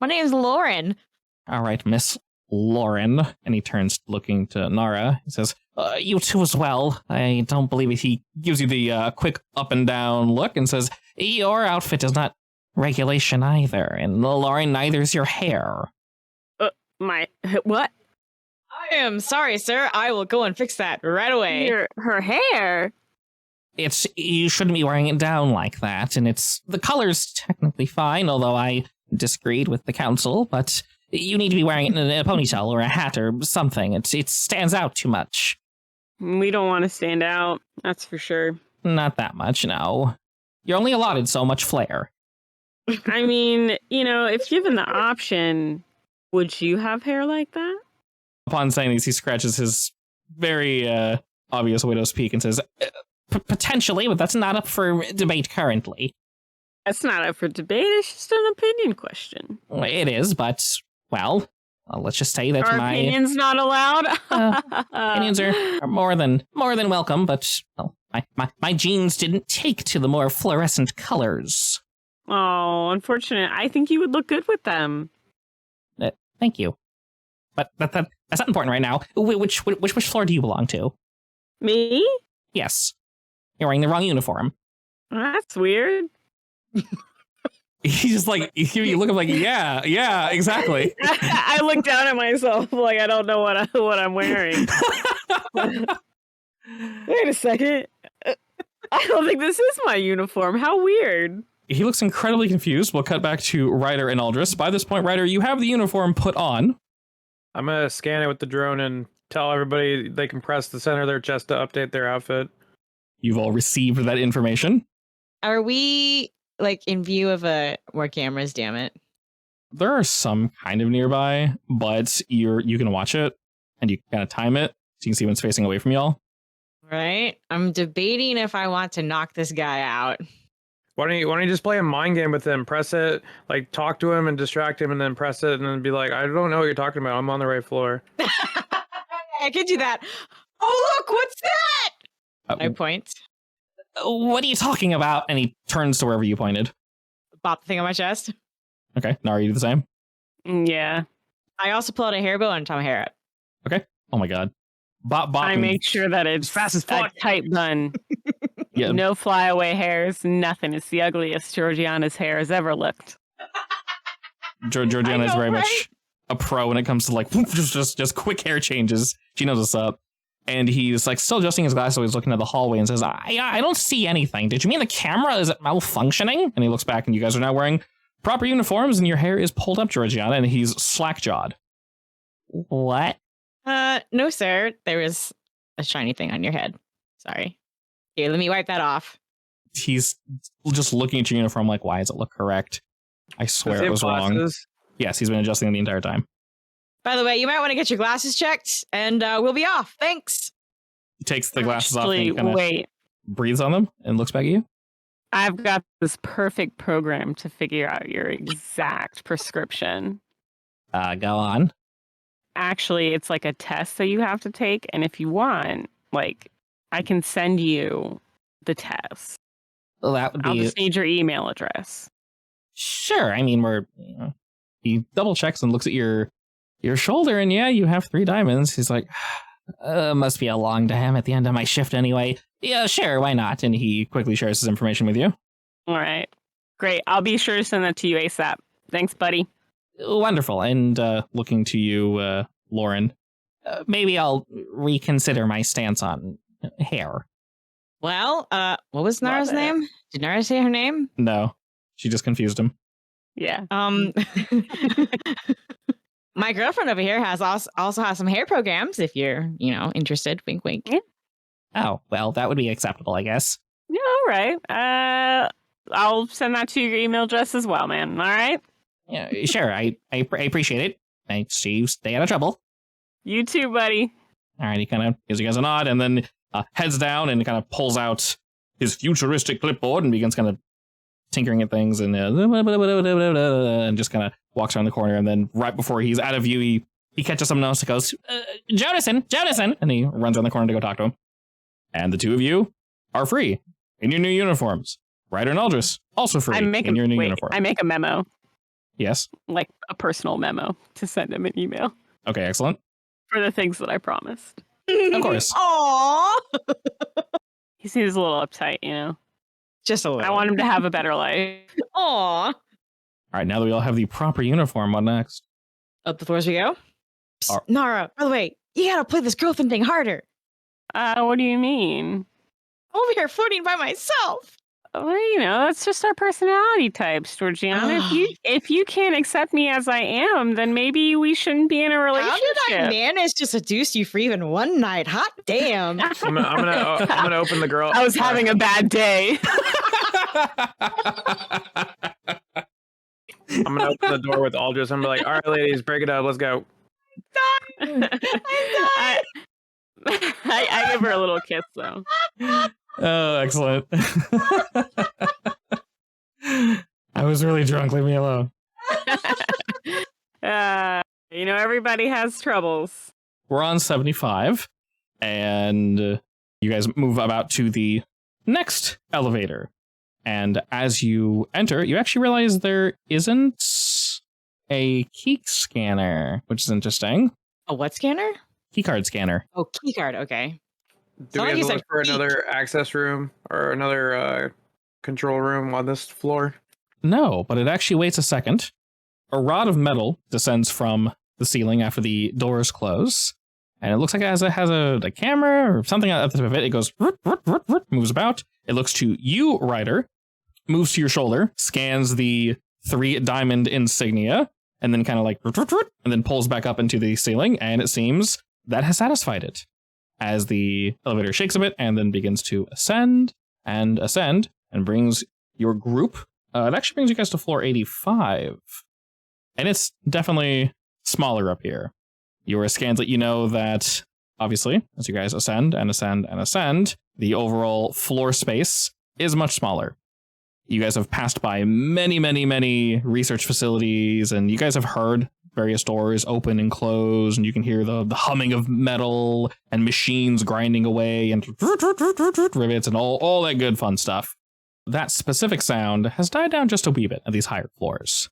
My name is Lauren. All right, Miss Lauren. And he turns looking to Nara. He says, you too as well. I don't believe it. He gives you the quick up and down look and says, your outfit is not regulation either. And Lauren, neither's your hair. What? I am sorry, sir. I will go and fix that right away. Her hair? You shouldn't be wearing it down like that, and the color's technically fine, although I disagreed with the council, but you need to be wearing it in a ponytail or a hat or something. It stands out too much. We don't want to stand out, that's for sure. Not that much, no. You're only allotted so much flair. I mean, if given the option, would you have hair like that? Upon saying this, he scratches his very obvious widow's peak and says, potentially, but that's not up for debate currently. That's not up for debate. It's just an opinion question. It is, but, well, let's just say that Our opinion's not allowed? Opinions are more than welcome, but my genes didn't take to the more fluorescent colors. Oh, unfortunate. I think you would look good with them. Thank you. But that's not important right now. Which floor do you belong to? Me? Yes. You're wearing the wrong uniform. That's weird. He's just like, you look at him like, yeah, exactly. I look down at myself like I don't know what I'm wearing. Wait a second. I don't think this is my uniform. How weird. He looks incredibly confused. We'll cut back to Ryder and Aldris. By this point, Ryder, you have the uniform put on. I'm gonna scan it with the drone and tell everybody they can press the center of their chest to update their outfit. You've all received that information. Are we like in view of more cameras? Damn it! There are some kind of nearby, but you can watch it and you kind of time it so you can see when it's facing away from y'all. Right. I'm debating if I want to knock this guy out. Why don't you just play a mind game with him? Press it, like talk to him and distract him, and then press it, and then be like, I don't know what you're talking about. I'm on the right floor. I could do that. Oh look, what's that? I point. What are you talking about? And he turns to wherever you pointed. Bop the thing on my chest. Okay, Nara, you do the same? Yeah. I also pull out a hair bow and tie my hair up. Okay. Oh my god. Bop. I make sure that it's fast as a fuck. tight bun. Yeah. No flyaway hairs, nothing. It's the ugliest Georgiana's hair has ever looked. Georgiana is very right? much a pro when it comes to like just quick hair changes. She knows what's up. And he's like still adjusting his glasses, so he's looking at the hallway and says, I don't see anything. Did you mean the camera? Is it malfunctioning? And he looks back and you guys are now wearing proper uniforms and your hair is pulled up, Georgiana, and he's slack-jawed. What? No, sir. There was a shiny thing on your head. Sorry. Here, let me wipe that off. He's just looking at your uniform like, why does it look correct? I swear it was wrong. Yes, he's been adjusting the entire time. By the way, you might want to get your glasses checked, and we'll be off. Thanks. He takes the glasses off and Actually, he kind of wait. breathes on them and looks back at you. I've got this perfect program to figure out your exact prescription. Go on. Actually, it's like a test that you have to take, and if you want, like, I can send you the test. Well, that would I'll be... just need your email address. Sure. I mean, he double checks and looks at your shoulder, and yeah, you have 3 diamonds. He's like, must be a long time at the end of my shift anyway. Yeah, sure, why not? And he quickly shares his information with you. All right. Great. I'll be sure to send that to you ASAP. Thanks, buddy. Wonderful. And looking to you, Lauren, maybe I'll reconsider my stance on hair. Well, what was Nara's Love it. name? Did Nara say her name? No, she just confused him. Yeah. My girlfriend over here also has some hair programs. If you're, interested. Wink, wink. Yeah. Oh, well, that would be acceptable, I guess. Yeah, all right. I'll send that to your email address as well, man. All right? Yeah, sure. I appreciate it. I see you stay out of trouble. You too, buddy. All right, he kind of gives you guys a nod and then heads down and kind of pulls out his futuristic clipboard and begins kind of tinkering at things and just kind of walks around the corner. And then right before he's out of view, he catches someone else and goes, Jonathan! And he runs around the corner to go talk to him. And the two of you are free in your new uniforms. Ryder and Aldris, also free in your new uniform. I make a memo. Yes? Like a personal memo to send him an email Okay, excellent. for the things that I promised. Of course. Aww. He seems a little uptight, Just a little. I want him to have a better life. Aww. All right, now that we all have the proper uniform, what next? Up the floors we go. Psst, Are- Nara, by the way, you gotta play this girlfriend thing harder. What do you mean? I'm over here flirting by myself. Well, that's just our personality types, Georgiana. if you can't accept me as I am, then maybe we shouldn't be in a relationship. How did I manage to seduce you for even one night? Hot damn. I'm gonna open the girl. I was having a bad day. I'm gonna open the door with Aldris. I'm gonna be like, all right, ladies, break it up. Let's go. I give her a little kiss, though. Oh, excellent. I was really drunk. Leave me alone. Everybody has troubles. We're on 75, and you guys move about to the next elevator. And as you enter, you actually realize there isn't a key scanner, which is interesting. A what scanner? Keycard scanner. Oh, keycard. Okay. Do we have to look for another access room or another control room on this floor? No, but it actually waits a second. A rod of metal descends from the ceiling after the doors close, and it looks like it has a camera or something at the tip of it. It goes, moves about. It looks to you, Ryder, moves to your shoulder, scans the 3 diamond insignia, and then kind of like, and then pulls back up into the ceiling, and it seems that has satisfied it. As the elevator shakes a bit and then begins to ascend, and brings your group. It actually brings you guys to floor 85. And it's definitely smaller up here. Your scans let you know that, obviously, as you guys ascend, the overall floor space is much smaller. You guys have passed by many, many, many research facilities, and you guys have heard various doors open and close, and you can hear the humming of metal and machines grinding away and rivets and all that good fun stuff. That specific sound has died down just a wee bit at these higher floors.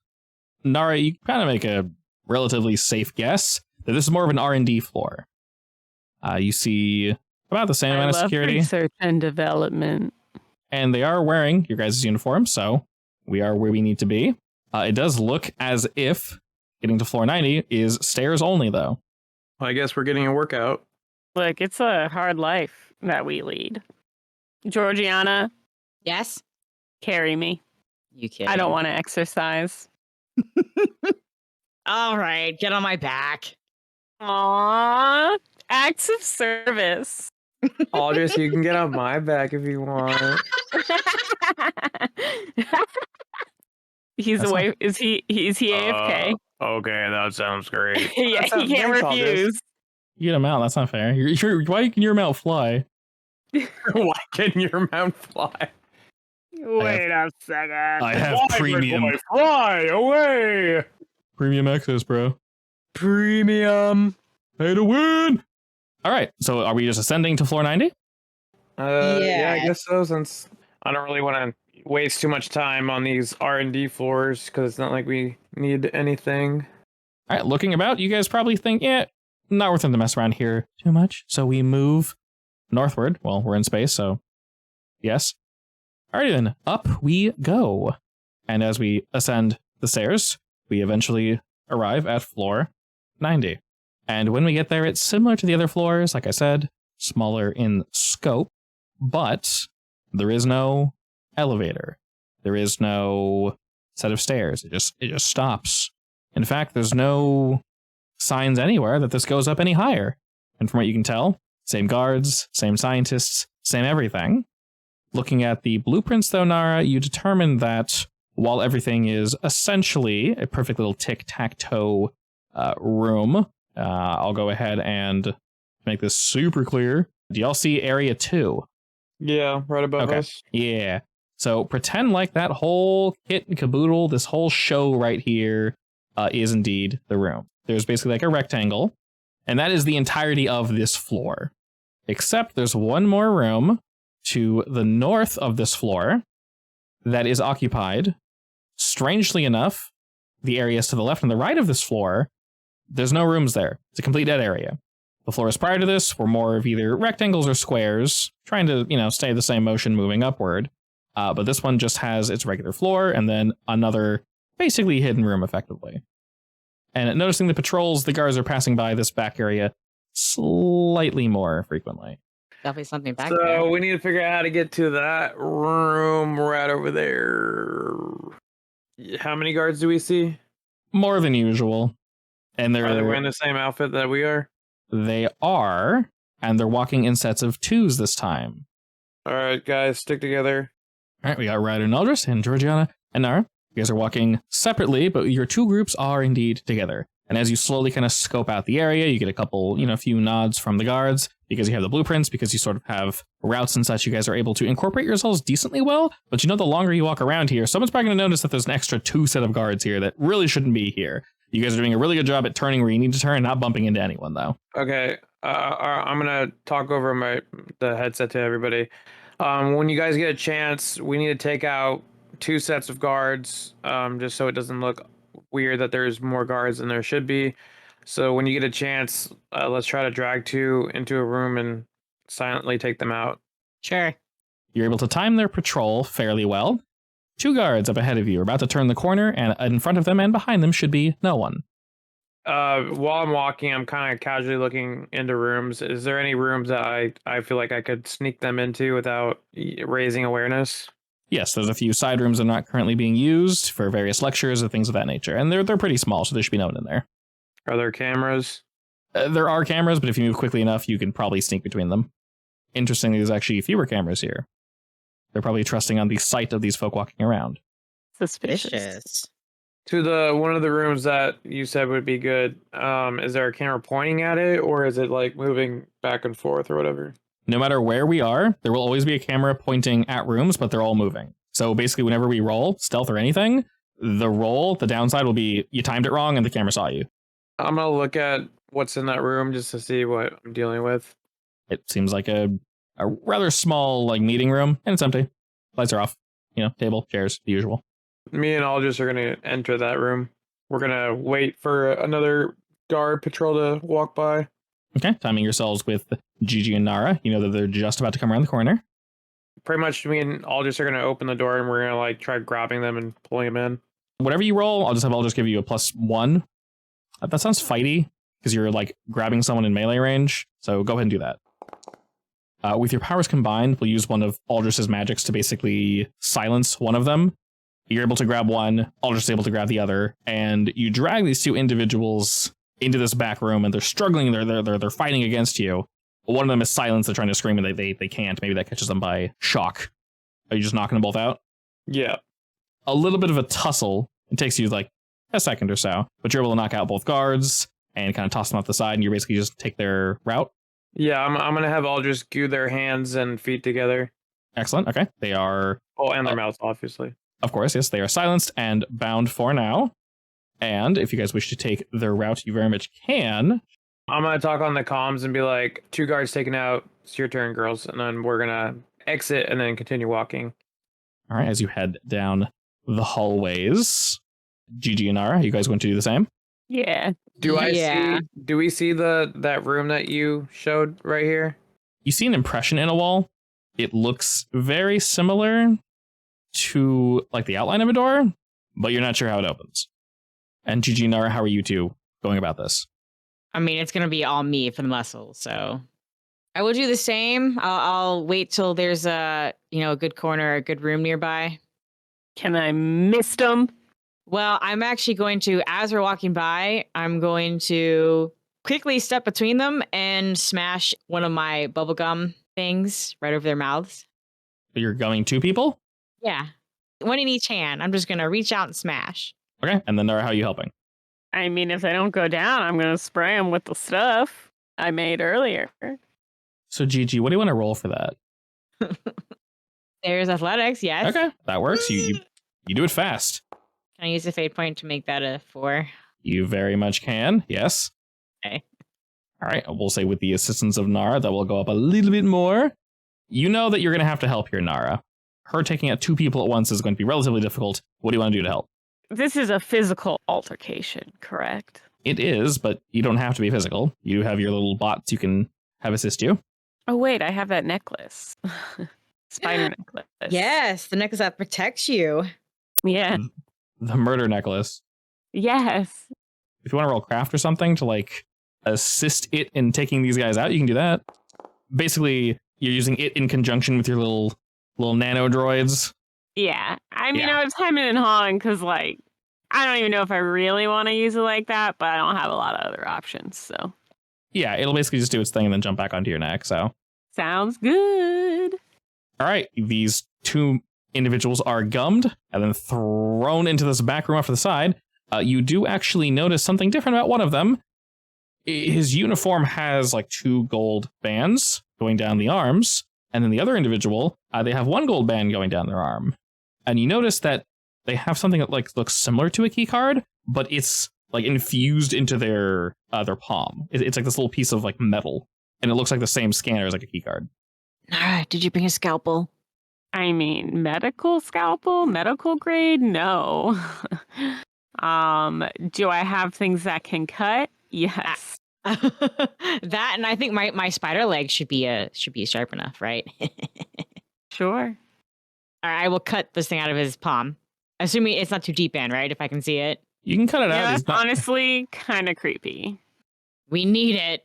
Nara, you kind of make a relatively safe guess that this is more of an R&D floor. You see about the same amount of security. Research and development. And they are wearing your guys' uniforms, so we are where we need to be. It does look as if getting to floor 90 is stairs only, though. Well, I guess we're getting a workout. Look, it's a hard life that we lead. Georgiana, Yes? carry me. You kidding? I don't want to exercise. All right, get on my back. Aww, acts of service. Aldous, you can get on my back if you want. He's That's away. Is he AFK? Okay, that sounds great. Yeah, That sounds- he can't thanks, Aldous. refuse. You get him out, that's not fair. Why can your mount fly? Why can your mount fly? Wait a second. I have premium Fly away! premium access, bro. Premium. Pay to win! Alright, so are we just ascending to floor 90? Yeah, I Yeah. guess so, since I don't really want to waste too much time on these R&D floors, because it's not like we need anything. Alright, looking about, you guys probably think, not worth it to mess around here too much. So we move northward. Well, we're in space, so yes. Alrighty then, up we go. And as we ascend the stairs, we eventually arrive at floor 90. And when we get there, it's similar to the other floors, like I said, smaller in scope, but there is no elevator. There is no set of stairs. It just stops. In fact, there's no signs anywhere that this goes up any higher. And from what you can tell, same guards, same scientists, same everything. Looking at the blueprints, though, Nara, you determine that while everything is essentially a perfect little tic-tac-toe room, I'll go ahead and make this super clear. Do y'all see Area 2? Yeah, right above Okay. us. Yeah. So pretend like that whole kit and caboodle, this whole show right here, is indeed the room. There's basically like a rectangle, and that is the entirety of this floor. Except there's one more room to the north of this floor that is occupied. Strangely enough, the areas to the left and the right of this floor, there's no rooms there. It's a complete dead area. The floors prior to this were more of either rectangles or squares, trying to, stay the same motion moving upward. But this one just has its regular floor and then another basically hidden room effectively. And noticing the patrols, the guards are passing by this back area slightly more frequently. Definitely something back So there. we need to figure out how to get to that room right over there. How many guards do we see? More than usual. And Are they wearing the same outfit that we are? They are, and they're walking in sets of 2s this time. All right, guys, stick together. All right, we got Ryder and Aldris and Georgiana and Nara. You guys are walking separately, but your 2 groups are indeed together. And as you slowly kind of scope out the area, you get a couple, few nods from the guards because you have the blueprints, because you sort of have routes and such. You guys are able to incorporate yourselves decently well. But the longer you walk around here, someone's probably going to notice that there's an extra 2 set of guards here that really shouldn't be here. You guys are doing a really good job at turning where you need to turn, not bumping into anyone, though. Okay, I'm gonna talk over the headset to everybody. When you guys get a chance, we need to take out 2 sets of guards, just so it doesn't look weird that there's more guards than there should be. So when you get a chance, let's try to drag 2 into a room and silently take them out. Sure. You're able to time their patrol fairly well. 2 guards up ahead of you are about to turn the corner, and in front of them and behind them should be no one. While I'm walking, I'm kind of casually looking into rooms. Is there any rooms that I feel like I could sneak them into without raising awareness? Yes, there's a few side rooms that are not currently being used for various lectures or things of that nature, and they're pretty small, so there should be no one in there. Are there cameras? There are cameras, but if you move quickly enough, you can probably sneak between them. Interestingly, there's actually fewer cameras here. They're probably trusting on the sight of these folk walking around. Suspicious. Vicious. To the one of the rooms that you said would be good, is there a camera pointing at it, or is it like moving back and forth or whatever? No matter where we are, there will always be a camera pointing at rooms, but they're all moving. So basically, whenever we roll, stealth or anything, the downside will be you timed it wrong and the camera saw you. I'm gonna look at what's in that room just to see what I'm dealing with. It seems like a rather small like meeting room, and it's empty. Lights are off. Table, chairs, the usual. Me and Aldous are gonna enter that room. We're gonna wait for another guard patrol to walk by. Okay, timing yourselves with Gigi and Nara. You know that they're just about to come around the corner. Pretty much me and Aldous are gonna open the door and we're gonna like try grabbing them and pulling them in. Whatever you roll, I'll just give you a +1. That sounds fighty because you're like grabbing someone in melee range. So go ahead and do that. With your powers combined, we'll use one of Aldris's magics to basically silence one of them. You're able to grab one, Aldris is able to grab the other, and you drag these 2 individuals into this back room, and they're struggling. They're fighting against you. One of them is silenced. They're trying to scream, and they can't. Maybe that catches them by shock. Are you just knocking them both out? Yeah. A little bit of a tussle. It takes you like a second or so, but you're able to knock out both guards and kind of toss them off the side, and you basically just take their route. Yeah, I'm gonna have Aldous glue their hands and feet together. Excellent. Okay, they are. Oh, and their mouths, obviously. Of course, yes, they are silenced and bound for now. And if you guys wish to take their route, you very much can. I'm gonna talk on the comms and be like, 2 guards taken out. It's your turn, girls. And then we're gonna exit and then continue walking. All right, as you head down the hallways, Gigi and Nara, you guys going to do the same? Yeah. Do Yeah. we see that room that you showed right here? You see an impression in a wall. It looks very similar to like the outline of a door, but you're not sure how it opens. And Gigi and Nara, how are you two going about this? I mean, it's gonna be all me for the muscle, so I will do the same. I'll wait till there's a good corner, a good room nearby. Can I miss them? Well, I'm actually going to, as we're walking by, I'm going to quickly step between them and smash one of my bubblegum things right over their mouths. You're going 2 people? Yeah. One in each hand. I'm just going to reach out and smash. Okay, and then Nara, how are you helping? I mean, if they don't go down, I'm going to spray them with the stuff I made earlier. So Gigi, what do you want to roll for that? There's athletics, yes. Okay, that works. You do it fast. Can I use a fate point to make that a 4? You very much can, yes. Okay. All right, we'll say with the assistance of Nara, that will go up a little bit more. You know that you're going to have to help here, Nara. Her taking out 2 people at once is going to be relatively difficult. What do you want to do to help? This is a physical altercation, correct? It is, but you don't have to be physical. You have your little bots you can have assist you. Oh, wait, I have that necklace. Spider necklace. Yes, the necklace that protects you. Yeah. The murder necklace. Yes. If you want to roll craft or something to like assist it in taking these guys out, you can do that. Basically, you're using it in conjunction with your little nano droids. Yeah. I mean, Yeah. I was hemming and hawing because, like, I don't even know if I really want to use it like that, but I don't have a lot of other options, so. Yeah, it'll basically just do its thing and then jump back onto your neck, so. Sounds good. All right, these 2 individuals are gummed and then thrown into this back room off to the side. You do actually notice something different about one of them. His uniform has like 2 gold bands going down the arms, and then the other individual, they have 1 gold band going down their arm. And you notice that they have something that like looks similar to a key card, but it's like infused into their palm. It's like this little piece of like metal, and it looks like the same scanner as like a key card. Nara, did you bring a scalpel? I mean, medical scalpel, medical grade? No. Do I have things that can cut? Yes. That, and I think my spider leg should be sharp enough, right? Sure. I will cut this thing out of his palm. Assuming it's not too deep in, right? If I can see it. You can cut it out. Yeah, It's that's not, honestly kind of creepy. We need it.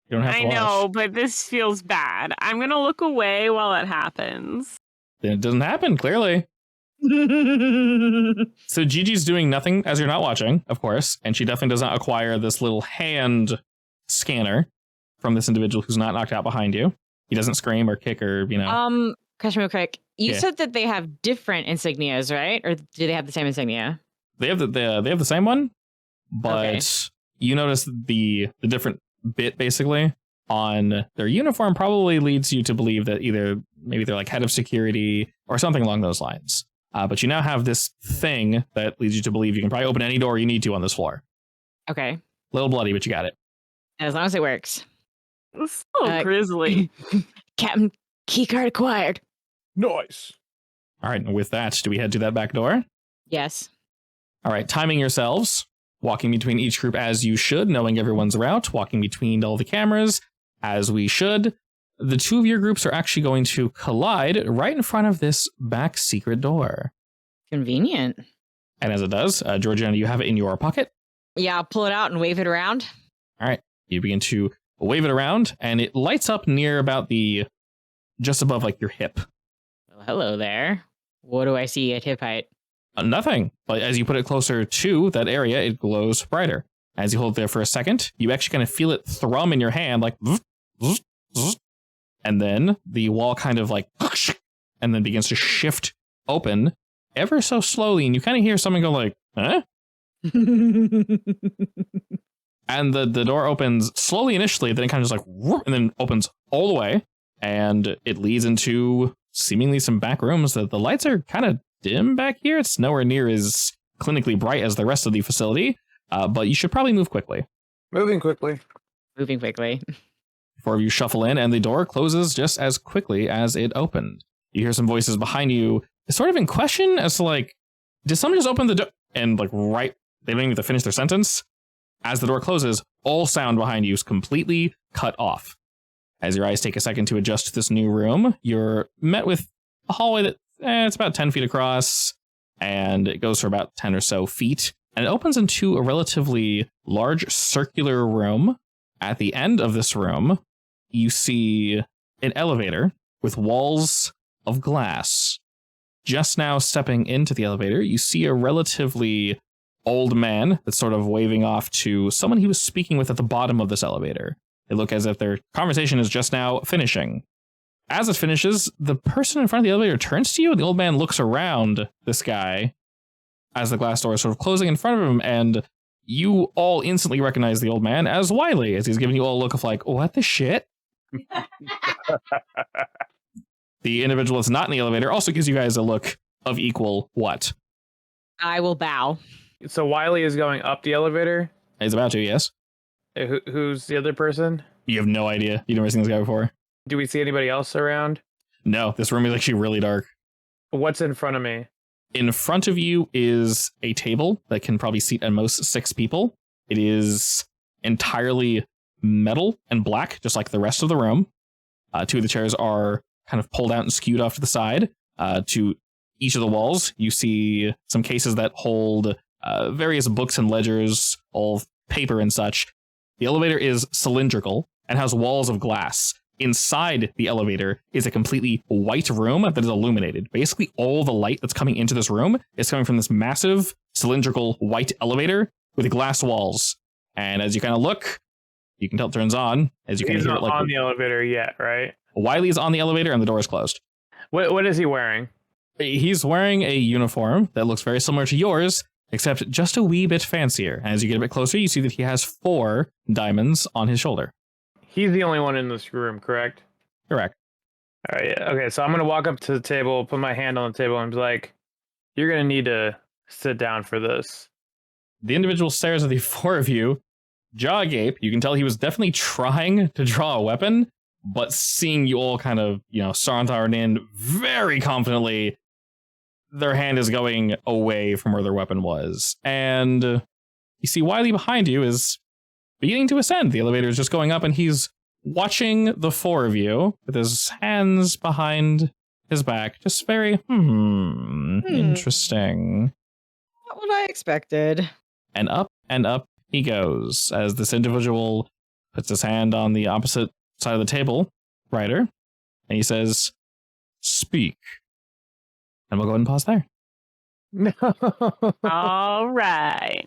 you don't have to I watch. know, but this feels bad. I'm going to look away while it happens. Then it doesn't happen, clearly. So Gigi's doing nothing as you're not watching, of course, and she definitely does not acquire this little hand scanner from this individual who's not knocked out behind you. He doesn't scream or kick or, Question real quick. You Yeah. said that they have different insignias, right? Or do they have the same insignia? They have they have the same one, but Okay. you notice the different bit basically on their uniform probably leads you to believe that either maybe they're like head of security or something along those lines. But you now have this thing that leads you to believe you can probably open any door you need to on this floor. Okay. Little bloody, but you got it. As long as it works. It's so grisly. Captain, keycard acquired. Nice. All right, and with that, do we head to that back door? Yes. All right, timing yourselves, walking between each group as you should, knowing everyone's route, walking between all the cameras as we should. The two of your groups are actually going to collide right in front of this back secret door. Convenient. And as it does, Georgiana, you have it in your pocket. Yeah, I'll pull it out and wave it around. All right, you begin to wave it around, and it lights up near about just above like your hip. Well, hello there. What do I see at hip height? Nothing, but as you put it closer to that area, it glows brighter. As you hold it there for a second, you actually kind of feel it thrum in your hand, like, zzz, zzz, zzz. And then the wall kind of like, and then begins to shift open ever so slowly, and you kind of hear someone go like, huh? And the door opens slowly initially, then it kind of just like, whoop, and then opens all the way, and it leads into seemingly some back rooms. The lights are kind of dim back here. It's nowhere near as clinically bright as the rest of the facility, but you should probably move quickly. Moving quickly. Moving quickly. Four of you shuffle in, and the door closes just as quickly as it opened. You hear some voices behind you, sort of in question as to like, did someone just open the door? And like right, they don't even have to finish their sentence. As the door closes, all sound behind you is completely cut off. As your eyes take a second to adjust to this new room, you're met with a hallway that it's about 10 feet across, and it goes for about 10 or so feet, and it opens into a relatively large circular room. At the end of this room, you see an elevator with walls of glass. Just now stepping into the elevator, you see a relatively old man that's sort of waving off to someone he was speaking with at the bottom of this elevator. They look as if their conversation is just now finishing. As it finishes, the person in front of the elevator turns to you, and the old man looks around this guy as the glass door is sort of closing in front of him, and you all instantly recognize the old man as Wily, as he's giving you all a look of like, what the shit? The individual that's not in the elevator also gives you guys a look of equal what? I will bow. So Wily is going up the elevator. He's about to, yes. Who's the other person? You have no idea. You've never seen this guy before. Do we see anybody else around? No, this room is actually really dark. What's in front of me? In front of you is a table that can probably seat at most 6 people. It is entirely metal and black, just like the rest of the room. 2 of the chairs are kind of pulled out and skewed off to the side. To each of the walls, you see some cases that hold various books and ledgers, all paper and such. The elevator is cylindrical and has walls of glass. Inside the elevator is a completely white room that is illuminated. Basically, all the light that's coming into this room is coming from this massive cylindrical white elevator with glass walls. And as you kind of look, you can tell it turns on. As you can He's hear not it like on the elevator yet, right? Wiley's on the elevator and the door is closed. What is he wearing? He's wearing a uniform that looks very similar to yours, except just a wee bit fancier. And as you get a bit closer, you see that he has 4 diamonds on his shoulder. He's the only one in this room, correct? Correct. All right. Yeah. Okay. So I'm gonna walk up to the table, put my hand on the table, and be like, "You're gonna need to sit down for this." The individual stares at the 4 of you, jaw agape. You can tell he was definitely trying to draw a weapon, but seeing you all kind of, saunter in very confidently, their hand is going away from where their weapon was. And you see Wily behind you is beginning to ascend. The elevator is just going up, and he's watching the 4 of you with his hands behind his back, just very, interesting. Not what I expected. And up he goes as this individual puts his hand on the opposite side of the table, Ryder, and he says, "Speak." And we'll go ahead and pause there. No. All right.